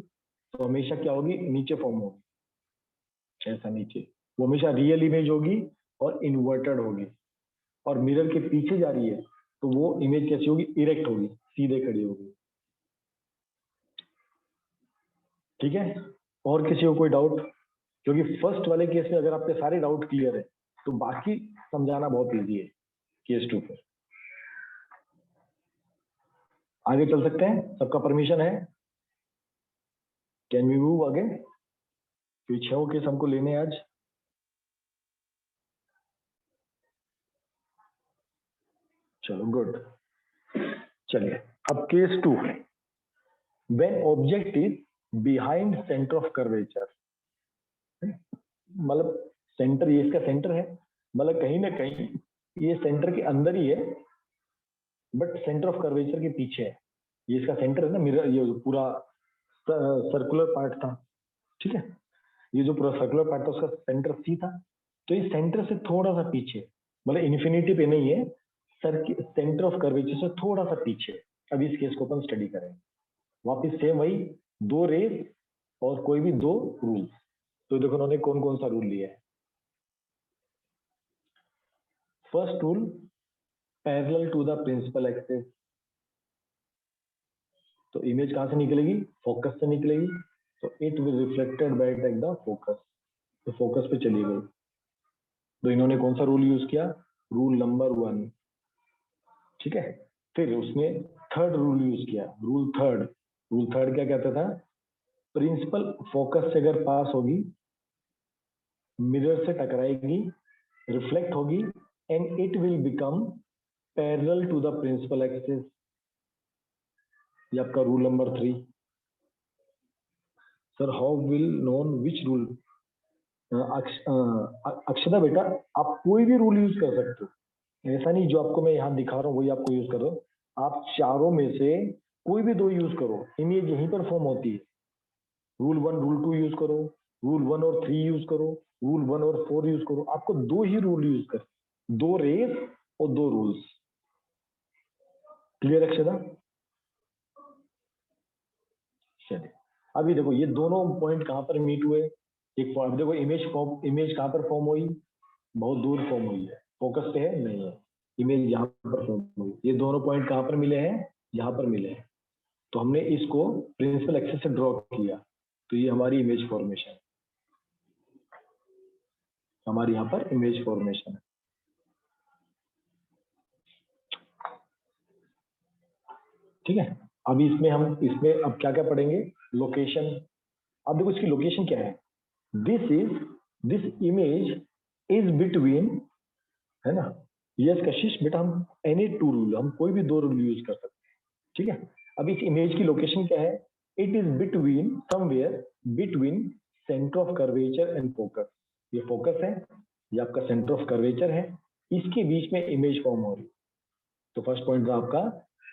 तो हमेशा क्या होगी, नीचे फॉर्म होगी, ऐसा नीचे, वो हमेशा रियल इमेज होगी और इन्वर्टेड होगी। और मिरर के पीछे जा रही है तो वो इमेज कैसी होगी, इरेक्ट होगी, सीधे खड़ी होगी, ठीक है। और किसी को कोई डाउट? क्योंकि फर्स्ट वाले केस में अगर आपके सारे डाउट क्लियर है तो बाकी समझाना बहुत इजी है केस 2 पर। आगे चल सकते हैं, सबका परमिशन है? कैन वी मूव आगे? क्योंकि 6 केस हमको लेने हैं आज। चलो गुड, चलिए अब case 2, when object is behind centre of curvature. मतलब सेंटर, ये इसका सेंटर है, मतलब कहीं ना कहीं ये सेंटर के अंदर ही है, बट सेंटर ऑफ कर्वेचर के पीछे है। ये इसका सेंटर है ना, मिरर, ये जो पूरा सर्कुलर पार्ट था, ठीक है, ये जो पूरा सर्कुलर पार्ट था उसका सेंटर सी था, तो ये सेंटर से थोड़ा सा पीछे, मतलब इन्फिनिटी पे नहीं है, सेंटर ऑफ कर्वेचर से थोड़ा सा पीछे। अब इस केस को अपन स्टडी करें, वापिस सेम वही 2 रेस और कोई भी 2 रूल्स। तो देखो उन्होंने कौन कौन सा रूल लिया है। First rule, parallel to the principal axis. तो इमेज कहां से निकलेगी? फोकस से निकलेगी, तो it will reflected back at the focus. तो फोकस पे चली गई। तो इन्होंने कौन सा रूल यूज किया? रूल नंबर 1, ठीक है। फिर उसने थर्ड रूल यूज किया, रूल थर्ड क्या कहता था? प्रिंसिपल फोकस से अगर पास होगी, मिरर से टकराएगी, रिफ्लेक्ट होगी, and it will become parallel to the principal axis. ये आपका rule number 3। Sir how will known which rule? Akshata बेटा, आप कोई भी रूल यूज कर सकते हो, ऐसा नहीं जो आपको मैं यहाँ दिखा रहा हूँ वही आपको यूज करो। आप चारों में से कोई भी 2 यूज करो, इमेज यहीं पर फॉर्म होती है। रूल 1 रूल 2 यूज करो, रूल 1 और 3 यूज करो, रूल 1 और 4 यूज करो। आपको 2 ही रूल यूज कर, 2 रेस और 2 रूल्स। क्लियर अक्षता? चलिए अभी देखो ये दोनों पॉइंट कहां पर मीट हुए। एक पॉइंट देखो, इमेज कहां पर फॉर्म हुई? बहुत दूर फॉर्म हुई है, फोकस पे है नहीं है, इमेज यहाँ पर फॉर्म हुई। ये दोनों पॉइंट कहां पर मिले हैं? यहाँ पर मिले हैं। तो हमने इसको प्रिंसिपल एक्सिस से ड्रॉ किया, तो ये हमारी इमेज फॉर्मेशन है, हमारी यहाँ पर इमेज फॉर्मेशन है। ठीक है, अभी इसमें अब क्या क्या पढ़ेंगे? लोकेशन। अब देखो इसकी लोकेशन क्या है? दिस इमेज इज बिटवीन, है ना? यस कशिश बेटा, हम एनी 2 रूल, हम कोई भी 2 रूल यूज कर सकते हैं। ठीक है, अब इस इमेज की लोकेशन क्या है? It is between, somewhere between centre of curvature and focus. ये फोकस है, ये आपका सेंटर ऑफ कर्वेचर है, इसके बीच में इमेज फॉर्म हो रही है। तो फर्स्ट पॉइंट था आपका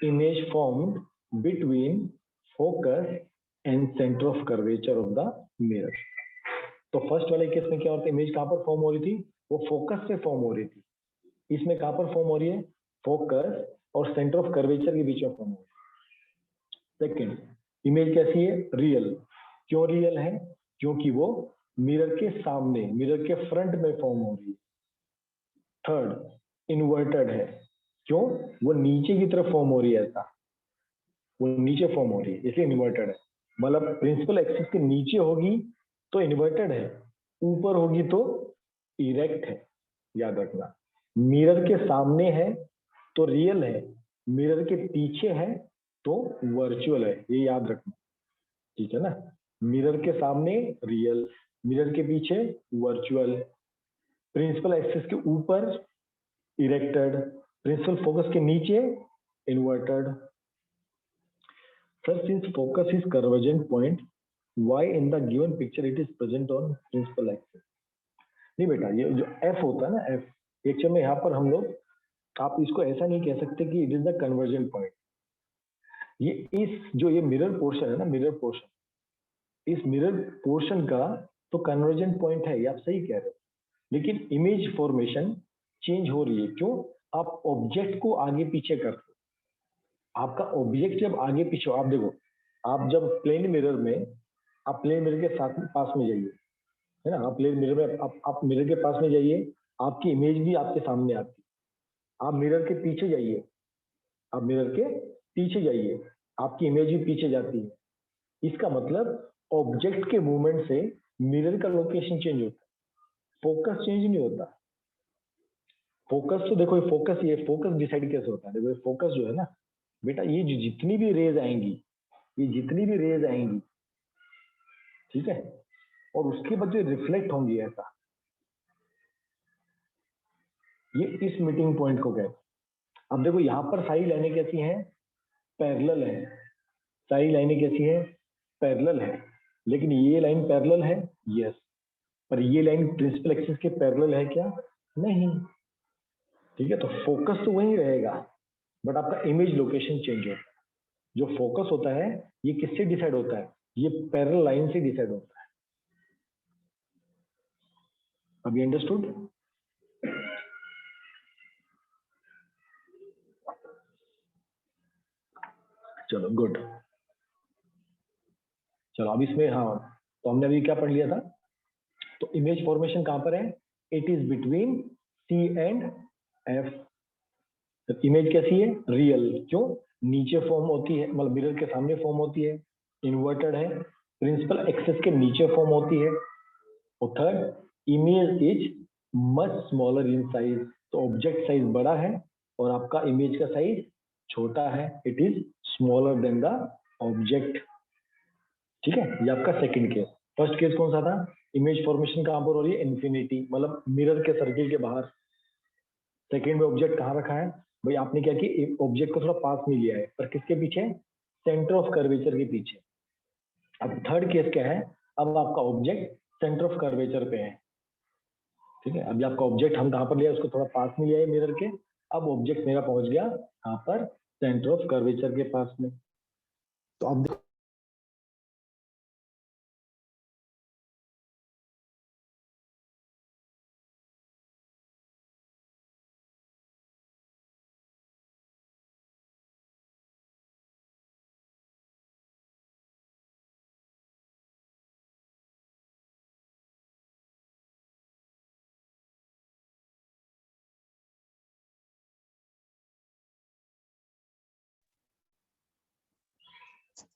image formed between focus and centre of curvature of the mirror. तो फर्स्ट वाले केस में क्या होता है? इमेज कहां पर फॉर्म हो रही थी? वो फोकस से फॉर्म हो रही थी। इसमें कहां पर फॉर्म हो रही है? फोकस और सेंटर ऑफ कर्वेचर के बीच में फॉर्म हो रही है। सेकेंड, इमेज कैसी है? रियल। क्यों रियल है? क्योंकि वो मिरर के सामने, मिरर के फ्रंट में फॉर्म हो रही है। थर्ड, इन्वर्टेड है। क्यों? वो नीचे की तरफ फॉर्म हो रही है, ऐसा वो नीचे फॉर्म हो रही है, इसलिए इन्वर्टेड है। मतलब प्रिंसिपल एक्सिस के नीचे होगी तो इन्वर्टेड है, ऊपर होगी तो इरेक्ट है, याद रखना। मिरर के सामने है तो रियल है, मिरर के पीछे है तो वर्चुअल है, ये याद रखना, ठीक है ना? मिरर के सामने रियल, मिरर के पीछे वर्चुअल, प्रिंसिपल एक्सिस के ऊपर इरेक्टेड, प्रिंसिपल फोकस के नीचे inverted. Sir, since focus is convergent point, why in the given picture it is present on principal axis? नहीं बेटा, ये जो F होता है ना, F एक्चुअल में यहाँ पर हम लोग, आप इसको ऐसा नहीं कह सकते कि it is the convergent point. ये ये मिरर पोर्शन है ना, मिरर पोर्शन, इस मिरर पोर्शन का तो कन्वर्जेंट पॉइंट है, ये आप सही कह रहे हो। लेकिन इमेज फॉर्मेशन चेंज हो रही है, क्यों? आप ऑब्जेक्ट को आगे पीछे करते हो, आपका ऑब्जेक्ट जब आगे पीछे, आप देखो, आप जब प्लेन मिरर में, आप प्लेन मिरर के साथ पास में जाइए, है ना? आप प्लेन मिरर में, आप मिरर के पास में जाइए, आपकी इमेज भी आपके सामने आती है। आप मिरर के पीछे जाइए, आप मिरर के पीछे जाइए, आपकी इमेज भी पीछे जाती है। इसका मतलब ऑब्जेक्ट के मूवमेंट से मिरर का लोकेशन चेंज होता है, फोकस चेंज नहीं होता। फोकस तो देखो, ये फोकस डिसाइड कैसे होता है? देखो फोकस जो है ना बेटा, ये जो जितनी भी रेज आएंगी, ये जितनी भी रेज आएंगी, ठीक है, और उसके बाद जो रिफ्लेक्ट होंगी ऐसा, ये इस मीटिंग पॉइंट को कहते हैं। अब देखो यहाँ पर सारी लाइनें कैसी हैं? पैरेलल है, सारी लाइनें कैसी है? पैरेलल है। लेकिन ये लाइन पैरेलल है, यस, पर ये लाइन प्रिंसिपल एक्सिस के पैरेलल है क्या? नहीं। ठीक है, तो फोकस तो वही रहेगा, बट आपका इमेज लोकेशन चेंज होता है। जो फोकस होता है ये किससे डिसाइड होता है? ये पैरेलल लाइन से डिसाइड होता है। अभी अंडरस्टूड? चलो गुड। चलो अब इसमें, हाँ, तो हमने अभी क्या पढ़ लिया था? तो इमेज फॉर्मेशन कहां पर है? It is between C and F. Image कैसी है? रियल। क्यों? नीचे फॉर्म होती है, मतलब मिरर के सामने फॉर्म होती है, इन्वर्टेड है, प्रिंसिपल एक्सेस के नीचे फॉर्म होती है। और third, image is much smaller in size, तो ऑब्जेक्ट साइज बड़ा है और आपका इमेज का साइज छोटा है, it is smaller than the object. ठीक है, ये आपका सेकंड केस। फर्स्ट केस कौन सा था? इमेज फॉर्मेशन कहां पर हो रही है? इन्फिनिटी, मतलब मिरर के सर्किल के बाहर। सेकंड में ऑब्जेक्ट कहाँ रखा है? भाई आपने क्या कि ऑब्जेक्ट को थोड़ा पास में लिया है, पर किसके पीछे? सेंटर ऑफ कर्वेचर के पीछे। अब थर्ड केस क्या है? अब आपका ऑब्जेक्ट सेंटर ऑफ कर्वेचर पे है। ठीक है, अभी आपका ऑब्जेक्ट हम कहाँ पर लिया, उसको थोड़ा पास में लिया है मिरर के। अब ऑब्जेक्ट मेरा पहुंच गया कहाँ पर? सेंटर ऑफ कर्वेचर के पास में। तो अब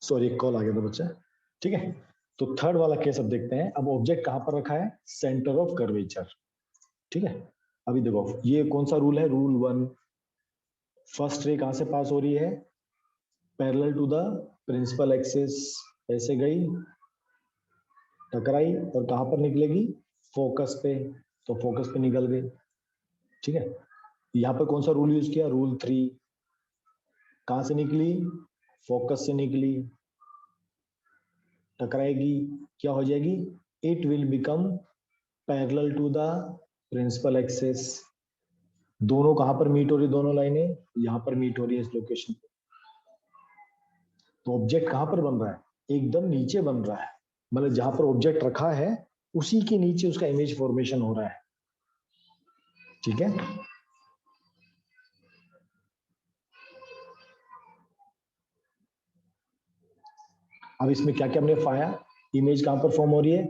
सॉरी, एक कॉल आ गया था बच्चा। ठीक है, तो थर्ड वाला केस अब देखते हैं। अब ऑब्जेक्ट कहाँ पर रखा है? Centre of curvature. ठीक है, अभी देखो ये कौन सा रूल है? रूल 1। फर्स्ट रे कहाँ से पास हो रही है? Parallel to the principal axis, ऐसे गई, टकराई और कहाँ पर निकलेगी? फोकस पे, तो फोकस पे निकल गई। ठीक है, यहाँ पर कौन सा रूल यूज किया? रूल 3। कहाँ से निकली? फोकस से निकली, टकराएगी, क्या हो जाएगी? It will become parallel to the principal axis. दोनों कहां पर मीट हो रही? दोनों लाइनें यहां पर मीट हो रही है इस लोकेशन पे। तो ऑब्जेक्ट कहां पर बन रहा है? एकदम नीचे बन रहा है, मतलब जहां पर ऑब्जेक्ट रखा है उसी के नीचे उसका इमेज फॉर्मेशन हो रहा है। ठीक है, अब इसमें क्या क्या हमने पाया? इमेज कहां पर फॉर्म हो रही है?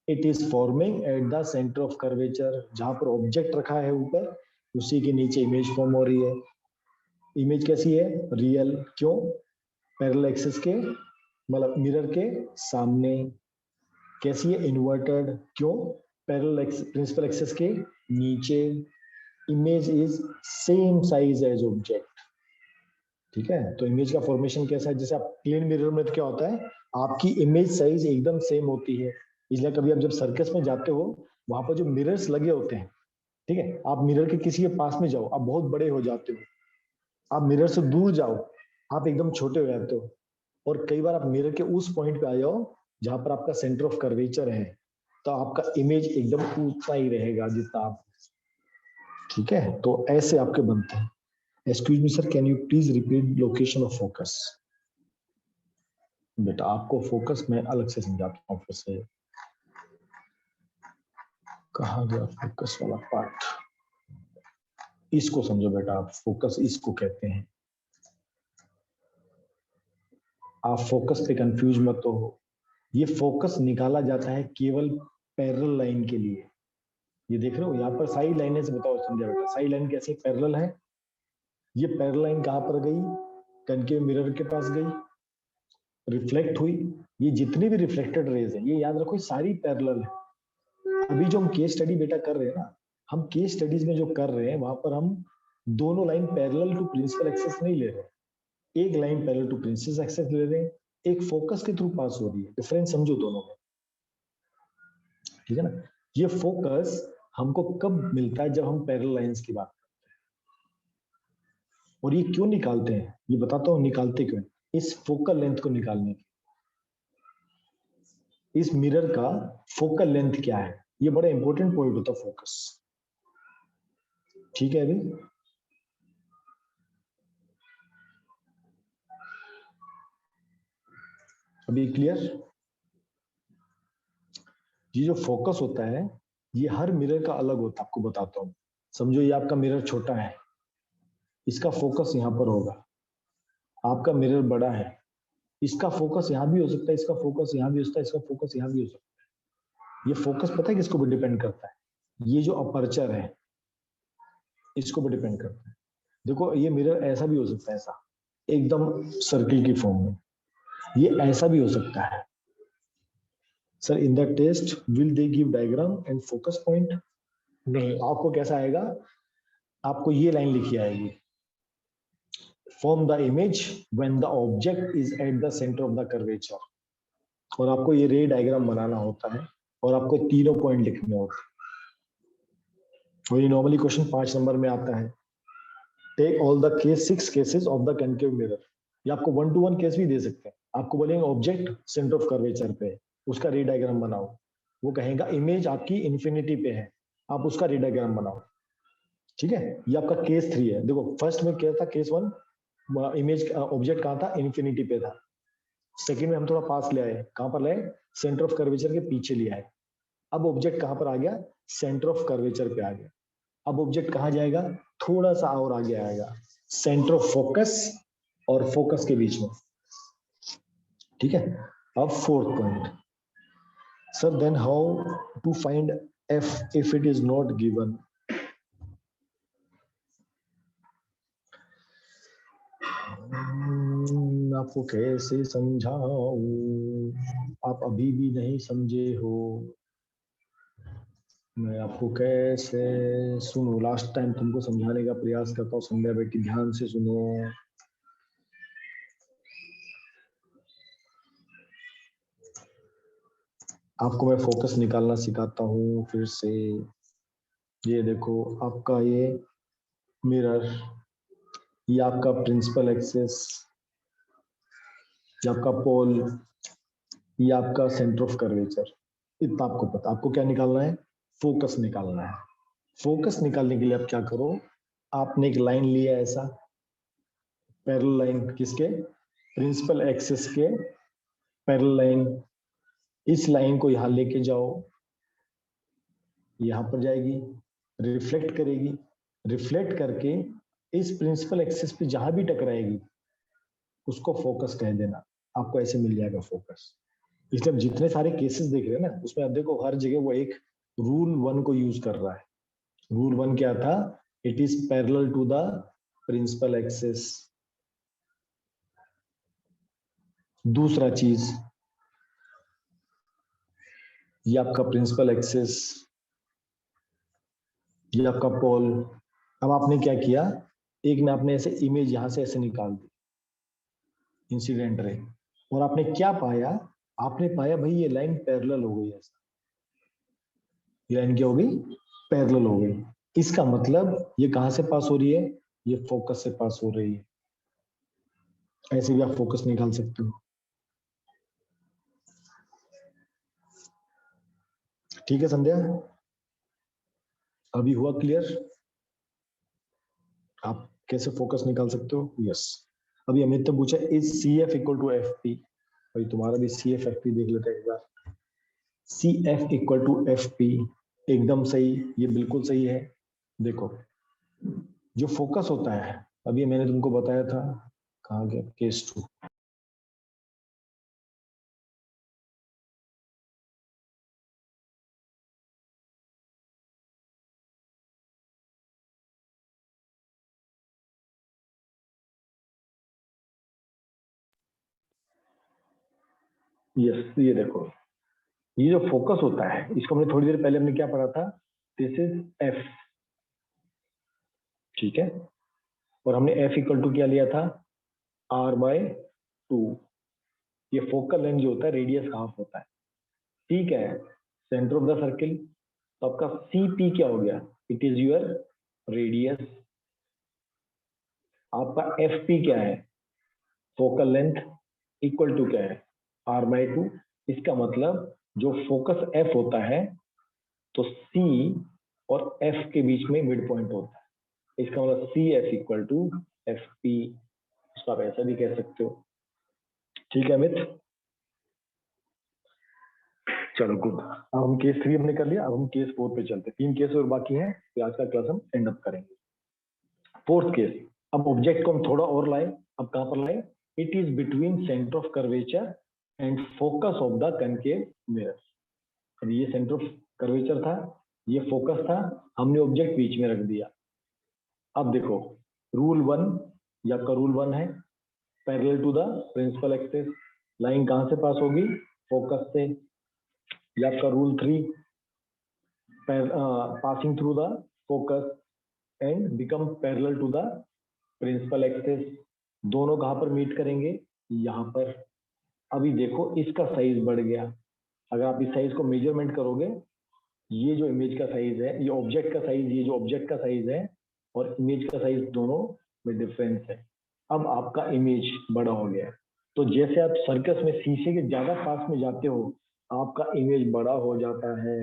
It is forming eight the centre of curvature, जहां पर ऑब्जेक्ट रखा है ऊपर उसी के नीचे इमेज फॉर्म हो रही है। इमेज कैसी है? रियल। क्यों? पैरेलल एक्सिस के, मतलब मिरर के सामने। कैसी है? इन्वर्टेड। क्यों? पैरेलल प्रिंसिपल एक्सिस के नीचे। Image is same size as object. ठीक है, तो इमेज का फॉर्मेशन कैसा है? जैसे आप प्लेन मिरर में तो क्या होता है, आपकी इमेज साइज एकदम सेम होती है। इसलिए कभी आप जब सर्कस में जाते हो, वहां पर जो मिरर्स लगे होते हैं, ठीक है, आप मिरर के किसी के पास में जाओ, आप बहुत बड़े हो जाते हो। आप मिरर से दूर जाओ, आप एकदम छोटे हो जाते हो। और कई बार आप मिरर के उस पॉइंट पे आ जाओ जहां पर आपका सेंटर ऑफ कर्वेचर है, तो आपका इमेज एकदम उतना ही रहेगा जितना आप। ठीक है, तो ऐसे आपके बनते हैं। Excuse me sir, can you please repeat location of focus? बेटा आपको फोकस मैं अलग से समझाता हूँ फिर से। कहाँ गया फोकस वाला पार्ट? इसको समझो बेटा आप, फोकस इसको कहते हैं। आप फोकस पे कंफ्यूज मत हो। ये फोकस निकाला जाता है केवल पैरेलल लाइन के लिए। ये देख रहे हो यहाँ पर साइड लाइनें से बताओ, समझा बेटा? साइड लाइन कैसे पैरेलल है? ये पैरेलल लाइन कहाँ पर गई? कनकेव मिरर के पास गई, रिफ्लेक्ट हुई। ये जितनी भी रिफ्लेक्टेड रेज है, ये याद रखो सारी पैरेलल है। अभी जो हम केस स्टडी बेटा कर रहे हैं ना, हम केस स्टडीज में जो कर रहे हैं वहां पर हम दोनों line parallel to principal axis नहीं ले रहे, एक line parallel to principal axis ले रहे हैं, एक फोकस के थ्रू पास हो रही है। डिफरेंस समझो दोनों में। ठीक है ना? ये फोकस हमको कब मिलता है? जब हम पैरेलल लाइंस की बात करते हैं। और ये क्यों निकालते हैं, ये बताता हूँ निकालते क्यों। इस फोकल लेंथ को निकालने की, इस मिरर का फोकल लेंथ क्या है, ये बड़ा इंपॉर्टेंट पॉइंट होता है फोकस। ठीक है, अभी क्लियर? ये जो फोकस होता है ये हर मिरर का अलग होता है, आपको बताता हूँ। समझो ये आपका मिरर छोटा है, इसका फोकस यहाँ पर होगा। आपका मिरर बड़ा है, इसका फोकस यहाँ भी हो सकता है, इसका फोकस यहाँ भी हो सकता है, इसका फोकस यहाँ भी हो सकता है। ये फोकस पता है किसको भी डिपेंड करता है? ये जो अपर्चर है, इसको भी डिपेंड करता है। देखो ये मिरर ऐसा भी हो सकता है, ऐसा एकदम सर्किल की फॉर्म में, ये ऐसा भी हो सकता है। Sir in the test will they give diagram and focus point? नहीं, आपको कैसा आएगा, आपको ये लाइन लिखी आएगी, form the image when the object is at the centre of the curvature, और आपको ये रे डायग्राम बनाना होता है और आपको तीनों पॉइंट लिखने होते हैं। और ये नॉर्मली क्वेश्चन 5 नंबर में आता है। Take all the case 6 cases of the concave mirror. ये आपको 1 to 1 केस भी दे सकते हैं। आपको बोलेंगे ऑब्जेक्ट सेंटर ऑफ कर्वेचर पे है, उसका रे डायग्राम बनाओ। वो कहेगा इमेज आपकी इन्फिनिटी पे है, आप उसका रे डायग्राम बनाओ। ठीक है, ये आपका केस 3 है। देखो फर्स्ट में क्या था, केस 1 इमेज ऑब्जेक्ट कहाँ था, इन्फिनिटी पे था। सेकंड में हम थोड़ा पास ले आए, कहां पर लाए, सेंटर ऑफ कर्वेचर के पीछे ले आए। अब ऑब्जेक्ट कहां पर आ गया, सेंटर ऑफ कर्वेचर पे आ गया। अब ऑब्जेक्ट कहां जाएगा, थोड़ा सा और आगे आएगा, सेंटर ऑफ फोकस और फोकस के बीच में। ठीक है, अब fourth point, sir then how to find F if it is not given? आपको कैसे समझाऊं, आप अभी भी नहीं समझे हो, मैं आपको कैसे सुनूं? लास्ट टाइम तुमको समझाने का प्रयास करता हूँ, संध्या बेटी ध्यान से सुनो। आपको मैं फोकस निकालना सिखाता हूँ फिर से। ये देखो आपका ये मिरर, ये आपका प्रिंसिपल एक्सिस, ये आपका पोल, ये आपका सेंटर ऑफ कर्वेचर। इतना आपको पता, आपको क्या निकालना है, फोकस निकालना है। फोकस निकालने के लिए आप क्या करो, आपने एक लाइन लिया ऐसा पैरेलल लाइन, किसके, प्रिंसिपल एक्सिस के पैरेलल लाइन। इस लाइन को यहां लेके जाओ, यहां पर जाएगी, रिफ्लेक्ट करेगी, रिफ्लेक्ट करके इस प्रिंसिपल एक्सिस पे जहां भी टकराएगी उसको फोकस कह देना, आपको ऐसे मिल जाएगा फोकस। इसलिए आप जितने सारे केसेस देख रहे हैं ना, उसमें आप देखो हर जगह वो एक रूल 1 को यूज कर रहा है। रूल 1 क्या था, it is parallel to the principal axis. दूसरा चीज, ये आपका प्रिंसिपल एक्सिस, ये आपका पोल। अब आपने क्या किया, एक में आपने ऐसे इमेज यहां से ऐसे निकाल दी, इंसिडेंट रे, और आपने क्या पाया, आपने पाया भाई ये लाइन पैरेलल हो गई, ऐसा ये लाइन क्या हो गई, पैरेलल हो गई। इसका मतलब ये कहां से पास हो रही है, ये फोकस से पास हो रही है। ऐसे भी आप फोकस निकाल सकते हो। ठीक है संध्या, अभी हुआ क्लियर, आप कैसे फोकस निकाल सकते हो? यस। अभी अमित ने पूछा is C F equal to F P, भाई तुम्हारा भी सी एफ एफ पी देख लेते हैं एक बार। C F equal to F P, एकदम सही, ये बिल्कुल सही है। देखो जो फोकस होता है, अभी मैंने तुमको बताया था, कहाँ गया केस 2, यस, ये देखो ये जो फोकस होता है, इसको हमने थोड़ी देर पहले हमने क्या पढ़ा था, दिस इज एफ। ठीक है, और हमने एफ इक्वल टू क्या लिया था, आर बाय 2। ये फोकल लेंथ जो होता है, रेडियस हाफ होता है। ठीक है, सेंटर ऑफ द सर्किल, तो आपका सी पी क्या हो गया, इट इज योर रेडियस। आपका एफ पी क्या है, फोकल लेंथ, इक्वल टू क्या है, आर बाय 2। इसका मतलब जो फोकस एफ होता है, तो सी और एफ के बीच में मिड पॉइंट होता है। इसका मतलब C F equal to F P, इसको आप ऐसा भी कह सकते हो। ठीक है अमित, चलो गुड। अब हम केस 3 हमने कर लिया, अब हम केस 4 पे चलते हैं। 3 केस और बाकी हैं, फिर आज का क्लास हम एंड अप करेंगे। फोर्थ केस, अब ऑब्जेक्ट को हम थोड़ा और लाए, अब कहां पर लाए, it is between centre of curvature and focus of the concave mirror. अब ये सेंटर ऑफ कर्वेचर था, ये फोकस था, हमने ऑब्जेक्ट बीच में रख दिया। अब देखो रूल 1, ये आपका रूल 1 है, parallel to the principal axis, line कहां से पास होगी, फोकस से। ये आपका rule 3, passing through the focus and become parallel to the principal axis, दोनों कहां पर मीट करेंगे, यहां पर। अभी देखो इसका साइज बढ़ गया, अगर आप इस साइज को मेजरमेंट करोगे, ये जो इमेज का साइज है, ये ऑब्जेक्ट का साइज, ये जो ऑब्जेक्ट का साइज है और इमेज का साइज, दोनों में डिफरेंस है। अब आपका इमेज बड़ा हो गया है। तो जैसे आप सर्कस में शीशे के ज्यादा पास में जाते हो, आपका इमेज बड़ा हो जाता है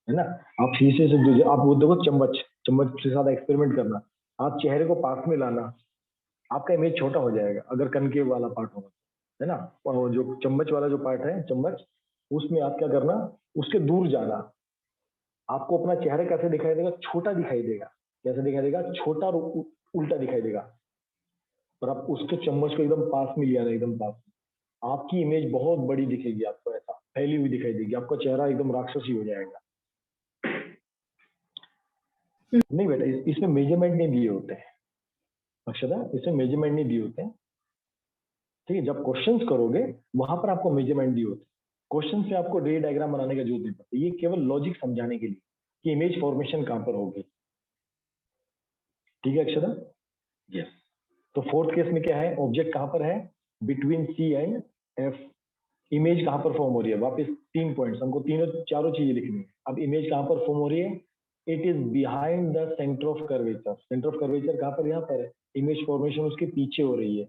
ना। आप शीशे से जो आप वो देखो, चम्मच चम्मच के साथ एक्सपेरिमेंट करना, आप चेहरे को पास में लाना, आपका इमेज छोटा हो जाएगा अगर कनकेव वाला पार्ट होगा, है ना। और जो चम्मच वाला जो पार्ट है, चम्मच, उसमें आप क्या करना, उसके दूर जाना, आपको अपना चेहरा कैसे दिखाई देगा, छोटा दिखाई देगा। कैसे दिखाई देगा, छोटा और उल्टा दिखाई देगा। और आप उसके चम्मच को एकदम पास में लिया, एकदम पास में, आपकी इमेज बहुत बड़ी दिखेगी, आपको ऐसा फैली हुई दिखाई देगी, आपका चेहरा एकदम राक्षसी हो जाएगा। नहीं बेटा, इसमें मेजरमेंट नहीं दिए होते हैं अक्षता, इसमें मेजरमेंट नहीं दिए होते हैं, ठीक है। जब क्वेश्चंस करोगे वहां पर आपको मेजरमेंट दिए होते हैं। क्वेश्चन से आपको रे डायग्राम बनाने का जरूरत नहीं पड़ता, ये केवल लॉजिक समझाने के लिए कि इमेज फॉर्मेशन कहां पर होगी, ठीक है अक्षता। यस। तो फोर्थ केस में क्या है, ऑब्जेक्ट कहां पर है, between C and F. Image कहां पर फॉर्म हो रही है, वापस 3 पॉइंट्स, हमको तीनों चारों चीजें लिखनी है। अब इमेज कहां पर फॉर्म हो रही है, it is behind the centre of curvature. Centre of curvature कहां पर, यहाँ पर है। इमेज फॉर्मेशन उसके पीछे हो रही है।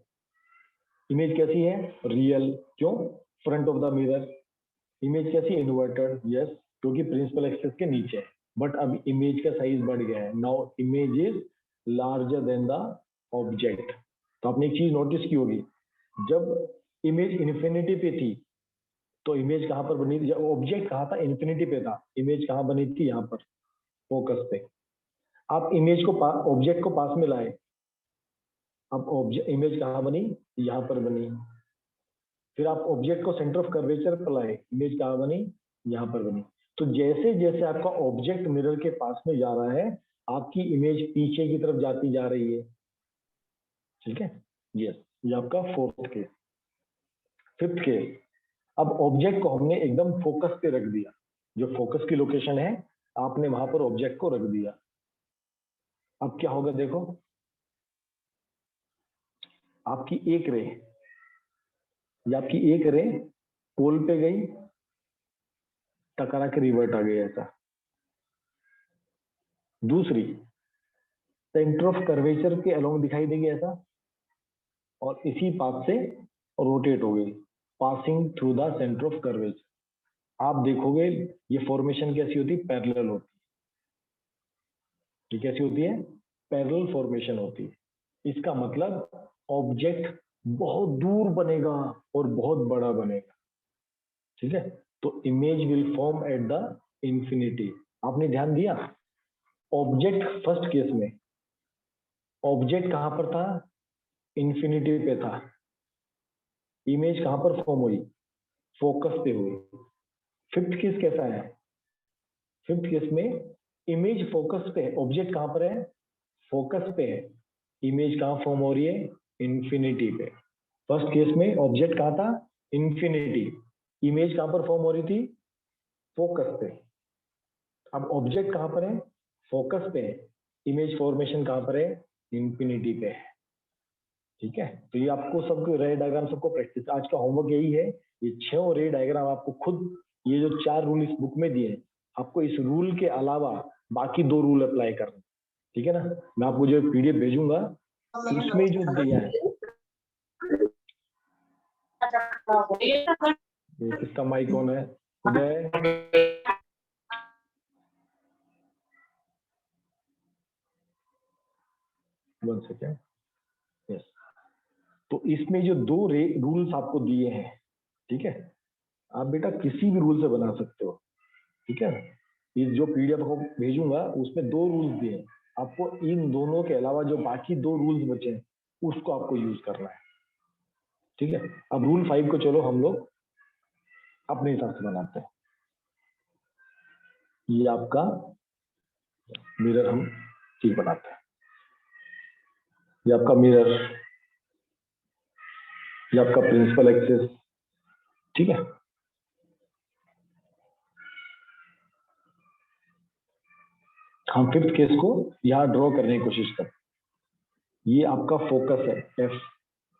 इमेज कैसी है, रियल, क्यों, front of the mirror. Image कैसी, इन्वर्टेड, यस, क्योंकि प्रिंसिपल एक्सिस के नीचे है। बट अब इमेज का साइज बढ़ गया है, now image is larger than the object. तो आपने एक चीज नोटिस की होगी, जब इमेज इन्फिनिटी पे थी तो इमेज कहां पर बनी थी, ऑब्जेक्ट कहां था, इन्फिनिटी पे था, इमेज कहां बनी थी, यहाँ पर फोकस पे। आप इमेज को ऑब्जेक्ट को पास में लाए, अब ऑब्जेक्ट इमेज कहां बनी, यहाँ पर बनी। फिर आप ऑब्जेक्ट को सेंटर ऑफ कर्वेचर पर लाए, इमेज कहां बनी, यहाँ पर बनी। तो जैसे जैसे आपका ऑब्जेक्ट मिरर के पास में जा रहा है, आपकी इमेज पीछे की तरफ जाती जा रही है, ठीक है। यस, ये आपका फोर्थ केस। फिफ्थ केस, अब ऑब्जेक्ट को हमने एकदम फोकस पे रख दिया, जो फोकस की लोकेशन है, आपने वहां पर ऑब्जेक्ट को रख दिया। अब क्या होगा, देखो आपकी एक रे, ये आपकी एक रे पोल पे गई, टकरा के रिवर्ट आ गई ऐसा। दूसरी सेंटर ऑफ कर्वेचर के अलोंग दिखाई देगी ऐसा, और इसी पाथ से रोटेट हो गई, passing through the centre of curvature. आप देखोगे ये फॉर्मेशन कैसी होती है, पैरेलल होती है। ये कैसी होती है, पैरेलल फॉर्मेशन होती है। इसका मतलब ऑब्जेक्ट बहुत दूर बनेगा और बहुत बड़ा बनेगा, ठीक है। तो image will form at the infinity. आपने ध्यान दिया, ऑब्जेक्ट फर्स्ट केस में ऑब्जेक्ट कहां पर था, इंफिनिटी पे था, इमेज कहां पर फॉर्म हुई, फोकस पे हुई। फिफ्थ केस कैसा है, फिफ्थ केस में इमेज फोकस पे है, ऑब्जेक्ट कहां पर है, फोकस पे है, इमेज कहां फॉर्म हो रही है, इंफिनिटी पे। फर्स्ट केस में ऑब्जेक्ट कहां था, इंफिनिटी, इमेज कहां पर फॉर्म हो रही थी, फोकस पे। अब ऑब्जेक्ट कहां पर है, फोकस पे है, इमेज फॉर्मेशन कहां पर है, इंफिनिटी पे है, ठीक है। तो ये आपको सबको रे डायग्राम सबको प्रैक्टिस, आज का होमवर्क यही है, ये 6 रे डायग्राम आपको खुद, ये जो 4 रूल इस बुक में दिए हैं, आपको इस रूल के अलावा बाकी 2 रूल अप्लाई करना, ठीक है ना। मैं आपको जो पीडीएफ भेजूंगा उसमें जो दिया है, ये किसका माइक ऑन है, उदय, वन सेकेंड, यस। तो इसमें जो 2 रूल्स आपको दिए हैं, ठीक है, आप बेटा किसी भी रूल से बना सकते हो, ठीक है। इस जो पीडीएफ को भेजूंगा उसमें 2 रूल्स दिए हैं, आपको इन दोनों के अलावा जो बाकी 2 रूल्स बचे हैं उसको आपको यूज करना है, ठीक है। अब रूल 5 को चलो हम लोग अपने हिसाब से बनाते हैं। ये आपका मिरर हम ठीक बनाते हैं। ये आपका मिरर, ये आपका प्रिंसिपल एक्सिस, ठीक है। हम फिफ्थ केस को यहाँ ड्रॉ करने की कोशिश करते हैं। ये आपका फोकस है एफ,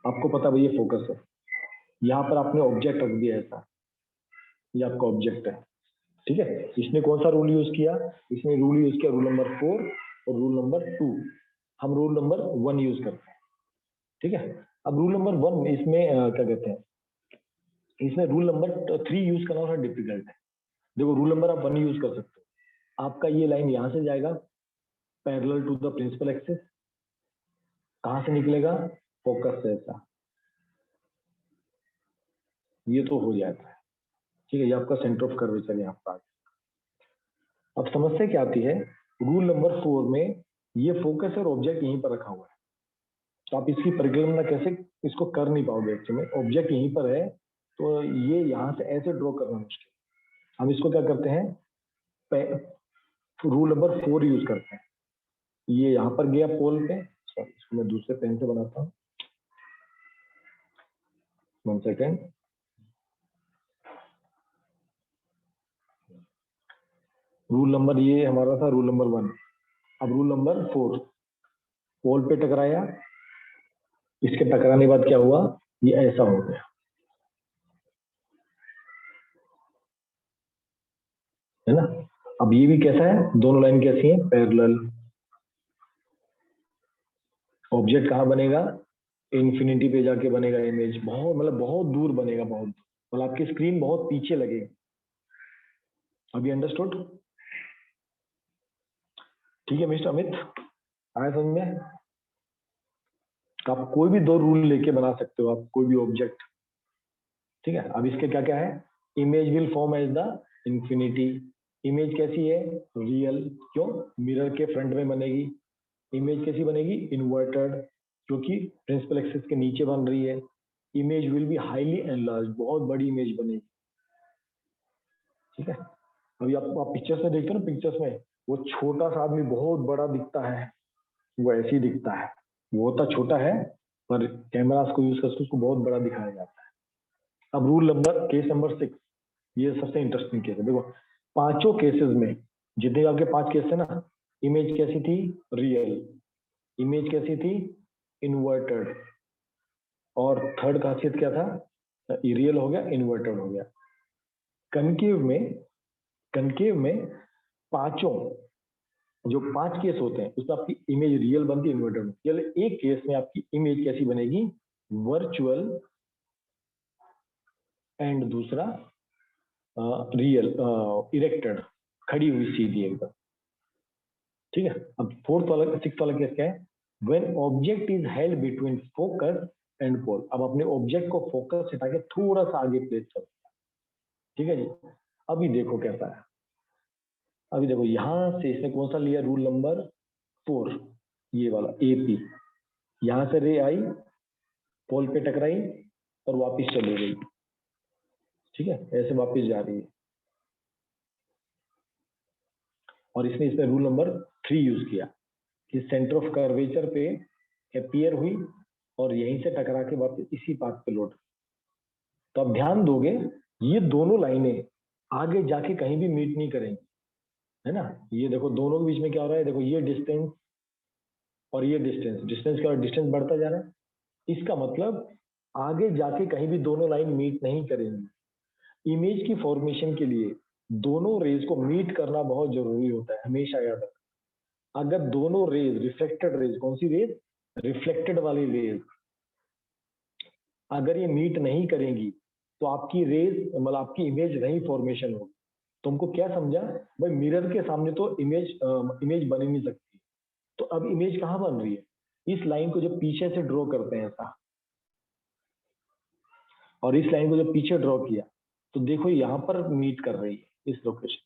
आपको पता है ये फोकस है। यहाँ पर आपने ऑब्जेक्ट रख दिया ऐसा, ये आपका ऑब्जेक्ट है, ठीक है। इसने कौन सा रूल यूज किया? इसने रूल यूज किया रूल नंबर 4 और रूल नंबर 2। हम रूल नंबर 1 यूज करते हैं, ठीक है। अब रूल नंबर 1 इसमें क्या कहते हैं, इसमें रूल नंबर 3 यूज करना थोड़ा डिफिकल्ट है। देखो रूल नंबर आप 1 यूज कर सकते हो। आपका ये लाइन यहां से जाएगा parallel to the principal axis, कहां से निकलेगा? फोकस से ऐसा, ये तो हो जाता है, ठीक है। ये आपका सेंटर ऑफ कर्वेचर यहाँ पर। अब समस्या क्या आती है, रूल नंबर 4 में ये फोकस और ऑब्जेक्ट यहीं पर रखा हुआ है, तो आप इसकी परिकल्पना कैसे इसको कर नहीं पाओगे। एक्चुअली ऑब्जेक्ट यहीं पर है, तो ये यहाँ से ऐसे ड्रॉ करना मुश्किल। हम इसको क्या करते हैं, रूल नंबर 4 यूज करते हैं। ये यहाँ पर गया पोल पे, सॉरी इसको मैं दूसरे पेन से बनाता हूँ, 1 सेकेंड। रूल नंबर ये हमारा था रूल नंबर 1। अब रूल नंबर 4 पोल पे टकराया, इसके टकराने के बाद क्या हुआ, ये ऐसा हो गया, है ना। अब ये भी कैसा है, दोनों लाइन कैसी है, पैरेलल। ऑब्जेक्ट कहाँ बनेगा, इन्फिनिटी पे जाके बनेगा इमेज, बहुत मतलब बहुत दूर बनेगा, बहुत मतलब आपकी स्क्रीन बहुत पीछे लगेगी। अभी अंडरस्टूड? ठीक है मिस्टर अमित, आया समझ में? आप कोई भी 2 रूल लेके बना सकते हो, आप कोई भी ऑब्जेक्ट, ठीक है। अब इसके क्या क्या है, image will form as the infinity. Image कैसी है, रियल, क्यों? मिरर के फ्रंट में बनेगी। इमेज कैसी बनेगी, इन्वर्टेड, क्योंकि प्रिंसिपल एक्सिस के नीचे बन रही है। Image will be highly enlarge, बहुत बड़ी इमेज बनेगी, ठीक है। अभी आप पिक्चर्स में देखते हो ना, पिक्चर्स में वो छोटा सा आदमी बहुत बड़ा दिखता है, वो ऐसे ही दिखता है, वो होता छोटा है पर कैमरास को यूज करके उसको बहुत बड़ा दिखाया जाता है। अब रूल नंबर केस नंबर 6, ये सबसे इंटरेस्टिंग केस है। देखो पांचों केसेस में, जितने आपके 5 केस है ना, इमेज कैसी थी, रियल। इमेज कैसी थी, इन्वर्टेड। और थर्ड खासियत क्या था, रियल हो गया, इन्वर्टेड हो गया। कनकेव में पांचों जो 5 केस होते हैं उसमें आपकी इमेज रियल बनती है, इन्वर्टेड बनती है। एक केस में आपकी इमेज कैसी बनेगी, वर्चुअल, एंड दूसरा रियल, इरेक्टेड, खड़ी हुई सीधी एकदम, ठीक है। अब 6th वाला केस क्या है, when object is held between focus and pole. अब अपने ऑब्जेक्ट को फोकस से हटा के थोड़ा सा आगे प्लेस कर, ठीक है जी। अभी देखो कैसा है, अभी देखो यहां से इसने कौन सा लिया, रूल नंबर 4, ये वाला एपी। यहां से रे आई, पोल पे टकराई और वापिस चली गई, ठीक है, ऐसे वापिस जा रही है। और इसमें रूल नंबर 3 यूज किया कि सेंटर ऑफ कर्वेचर पे अपीयर हुई और यहीं से टकरा के वापस इसी पाथ पे लौट। तो अब ध्यान दोगे, ये दोनों लाइनें आगे जाके कहीं भी मीट नहीं करेंगी, है ना। ये देखो दोनों के बीच में क्या हो रहा है, देखो ये डिस्टेंस और ये डिस्टेंस, डिस्टेंस क्या, डिस्टेंस बढ़ता जा रहा है। इसका मतलब आगे जाके कहीं भी दोनों लाइन मीट नहीं करेंगी। इमेज की फॉर्मेशन के लिए दोनों रेज को मीट करना बहुत जरूरी होता है, हमेशा याद रखना। अगर दोनों रेज, रिफ्लेक्टेड रेज, कौन सी रेज, रिफ्लेक्टेड वाली रेज, अगर ये मीट नहीं करेंगी तो आपकी रेज मतलब आपकी इमेज नहीं फॉर्मेशन होगी। तुमको क्या समझा भाई, मिरर के सामने तो इमेज बन ही नहीं सकती। तो अब इमेज कहाँ बन रही है, इस लाइन को जब पीछे से ड्रॉ करते हैं ऐसा, और इस लाइन को जब पीछे ड्रॉ किया तो देखो यहां पर मीट कर रही है इस लोकेशन।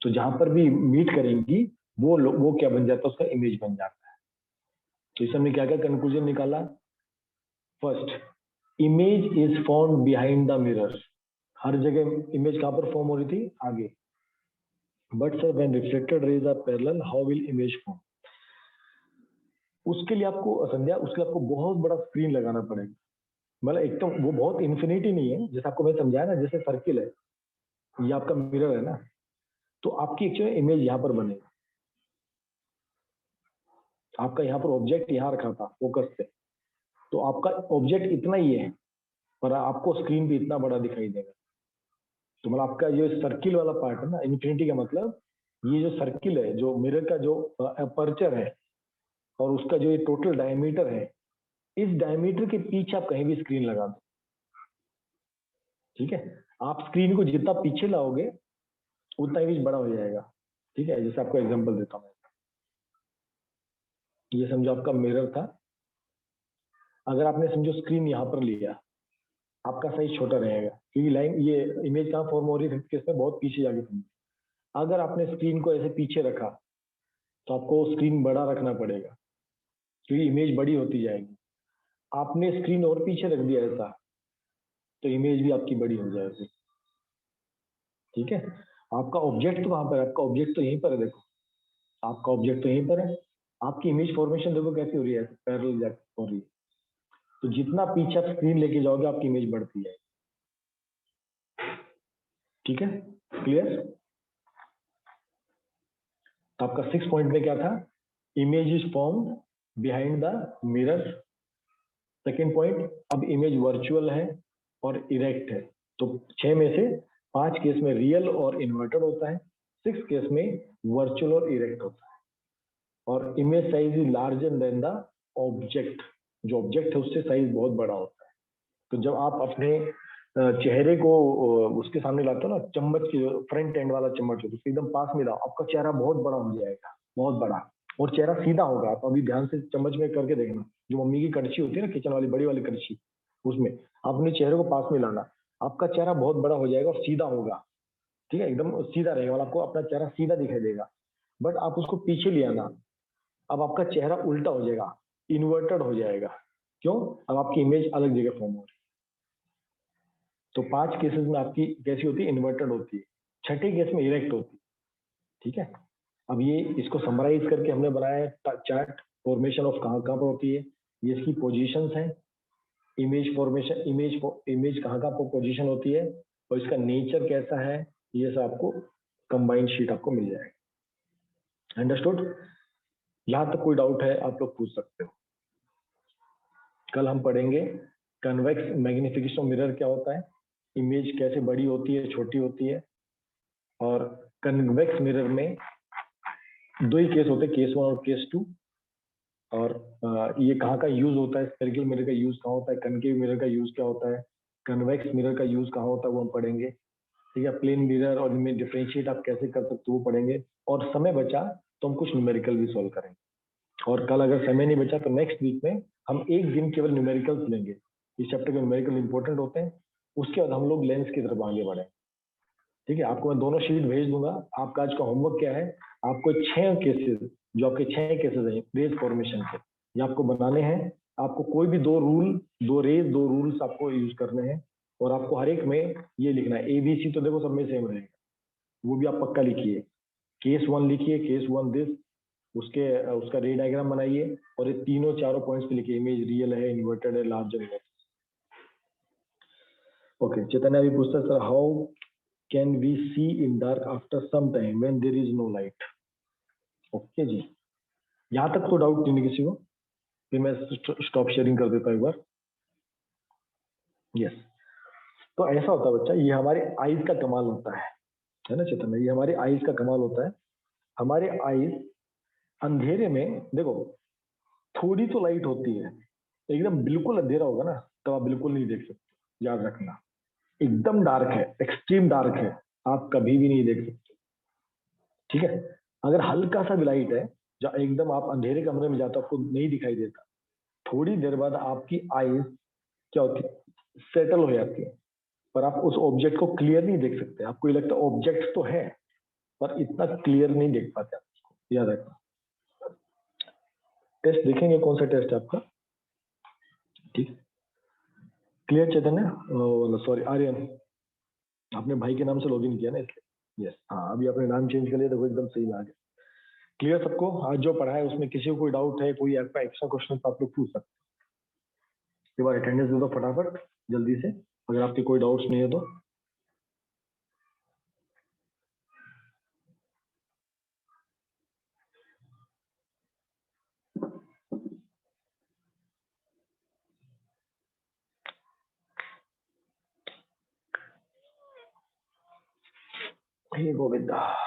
तो जहां पर भी मीट करेंगी वो क्या बन जाता है, उसका इमेज बन जाता है। तो इस हमने क्या क्या कंक्लूजन निकाला, first, image is form behind the mirror. हर जगह इमेज कहां पर फॉर्म हो रही थी, आगे। But sir when reflected rays are parallel, how will image form? उसके लिए आपको संध्या, उसके लिए आपको बहुत बड़ा स्क्रीन लगाना पड़ेगा। मतलब एक तो वो बहुत इन्फिनिटी नहीं है, जैसे आपको मैं समझाया ना, जैसे सर्किल है, ये आपका मिरर है ना, तो आपकी एक्चुअली इमेज यहाँ पर बनेगी। आपका यहाँ पर ऑब्जेक्ट यहाँ रखा था फोकस से, तो आपका ऑब्जेक्ट इतना ही है, पर आपको स्क्रीन पे इतना बड़ा दिखाई देगा। तो मतलब आपका जो सर्किल वाला पार्ट है ना, इन्फिनिटी का मतलब ये जो सर्किल है, जो मिरर का जो अपर्चर है और उसका जो ये टोटल डायमीटर है, इस डायमीटर के पीछे आप कहीं भी स्क्रीन लगा दो, ठीक है। आप स्क्रीन को जितना पीछे लाओगे उतना इमेज बड़ा हो जाएगा, ठीक है। जैसे आपको एग्जांपल देता हूँ, ये समझो आपका मिरर था, अगर आपने समझो स्क्रीन यहाँ पर लिया, आपका साइज छोटा रहेगा, क्योंकि लाइन ये इमेज कहाँ फॉर्म हो रही है, इसमें बहुत पीछे जाके समझो। अगर आपने स्क्रीन को ऐसे पीछे रखा तो आपको स्क्रीन बड़ा रखना पड़ेगा, क्योंकि इमेज बड़ी होती जाएगी। आपने स्क्रीन और पीछे रख दिया ऐसा, तो इमेज भी आपकी बड़ी हो जाएगी, ठीक है। आपका ऑब्जेक्ट तो वहां पर है, आपका ऑब्जेक्ट तो यहीं पर है, देखो आपका ऑब्जेक्ट तो यहीं पर है। आपकी इमेज फॉर्मेशन देखो कैसी हो रही है, पैरेलल हो रही है। तो जितना पीछे आप स्क्रीन लेके जाओगे आपकी इमेज बढ़ती है, ठीक है, क्लियर। तो आपका 6 पॉइंट में क्या था, image is formed behind the mirror. Second point, अब इमेज वर्चुअल है और इरेक्ट है। तो 6 में से 5 केस में रियल और इन्वर्टेड होता है, 6 केस में वर्चुअल और इरेक्ट होता है। और image size is larger than the object, जो ऑब्जेक्ट है उससे साइज बहुत बड़ा होता है। तो जब आप अपने चेहरे को उसके सामने लाते हो ना, चम्मच के फ्रंट एंड वाला चम्मच हो, तो एकदम पास में लाओ, आपका चेहरा बहुत बड़ा हो जाएगा, बहुत बड़ा, और चेहरा सीधा होगा। आप अभी ध्यान से चम्मच में करके देखना, जो मम्मी की कड़छी होती है ना, किचन वाली बड़ी वाली कड़छी, उसमें अपने चेहरे को पास में लाना, आपका चेहरा बहुत बड़ा हो जाएगा और सीधा होगा, ठीक है, एकदम सीधा रहेगा, मतलब आपको अपना चेहरा सीधा दिखाई देगा। बट आप उसको पीछे ले आना, अब आपका चेहरा उल्टा हो जाएगा, इन्वर्टेड हो जाएगा। क्यों? अब आपकी इमेज अलग जगह फॉर्म हो रही है। तो 5 केसेस में आपकी कैसी होती है, इन्वर्टेड होती है। छठे केस में इरेक्ट होती है, ठीक है। अब ये इसको समराइज करके हमने बनाया है चार्ट, फॉर्मेशन ऑफ कहाँ कहाँ पर होती है, ये इसकी पोजीशंस हैं, इमेज फॉर्मेशन, इमेज कहाँ कहाँ पोजीशन होती है और इसका नेचर कैसा है, ये सब आपको कंबाइंड शीट आपको मिल जाएगा। अंडरस्टूड? यहाँ तक कोई डाउट है आप लोग पूछ सकते हो। कल हम पढ़ेंगे कन्वेक्स मैग्निफिकेशन ऑफ मिरर क्या होता है, इमेज कैसे बड़ी होती है छोटी होती है, और कन्वेक्स मिरर में 2 ही केस होते हैं, केस 1 और केस 2। और ये कहाँ का यूज होता है, स्फेरिकल मिरर का यूज कहाँ होता है, कनकेव मिरर का यूज क्या होता है, कन्वेक्स मिरर का यूज कहाँ होता है, वो हम पढ़ेंगे, ठीक है। प्लेन मिरर और इनमें डिफरेंशिएट आप कैसे कर सकते हो वो पढ़ेंगे। और समय बचा तो हम कुछ न्यूमेरिकल भी सॉल्व करेंगे। और कल अगर समय नहीं बचा तो नेक्स्ट वीक में हम एक दिन केवल न्यूमेरिकल्स लेंगे। इस चैप्टर के न्यूमेरिकल इंपॉर्टेंट होते हैं, उसके बाद हम लोग लेंस की तरफ आगे बढ़े, ठीक है। आपको मैं दोनों शीट भेज दूंगा। आपका आज का होमवर्क क्या है, आपको 6 केसेस, जो आपके 6 केसेस हैं रेज फॉर्मेशन के, ये आपको बनाने हैं। आपको कोई भी 2 रूल्स आपको यूज करने हैं, और आपको हर एक में ये लिखना है। ABC तो देखो सब में सेम रहेगा, वो भी आप पक्का लिखिए। केस 1 लिखिए, केस 1 दिस, उसके उसका रे डायग्राम बनाइए, और ये तीनों चारों पॉइंट्स पे लिखिए, इमेज रियल है, इन्वर्टेड है, लार्जर है। ओके, चैतन्य अभी पूछता है, sir how can we see in dark after some time when there is no light. Okay जी, यहाँ तक तो डाउट नहीं किसी को, फिर मैं स्टॉप शेयरिंग कर देता हूँ एक बार। यस, तो ऐसा होता है बच्चा, ये हमारे आईज का कमाल होता है ना चैतन्य, ये हमारे आईज का कमाल होता है। हमारे आईज अंधेरे में, देखो थोड़ी तो लाइट होती है, एकदम बिल्कुल अंधेरा होगा ना तो आप बिल्कुल नहीं देख सकते, याद रखना। एकदम डार्क है, एक्सट्रीम डार्क है, आप कभी भी नहीं देख सकते, ठीक है। अगर हल्का सा भी लाइट है, जब एकदम आप अंधेरे कमरे में जाते हो आपको नहीं दिखाई देता, थोड़ी देर बाद आपकी आईज क्या होती है, सेटल हो जाती है, पर आप उस ऑब्जेक्ट को क्लियर नहीं देख सकते। आपको ये लगता है ऑब्जेक्ट तो है, पर इतना क्लियर नहीं देख पाते आप उसको, याद रखना। टेस्ट देखेंगे, कौन सा टेस्ट है आपका, ठीक। क्लियर चैतन्य, सॉरी आर्यन, आपने भाई के नाम से लॉगिन किया ना इसलिए। यस, हाँ अभी आपने नाम चेंज कर लिया, देखो एकदम सही आ गया। क्लियर सबको? आज जो पढ़ा है उसमें किसी को कोई डाउट है, कोई आपका एक्स्ट्रा क्वेश्चन आप लोग पूछ सकते हैं। एक बार अटेंडेंस दे दो फटाफट जल्दी से, अगर आपके कोई डाउट्स नहीं है तो। हे गोविंदा।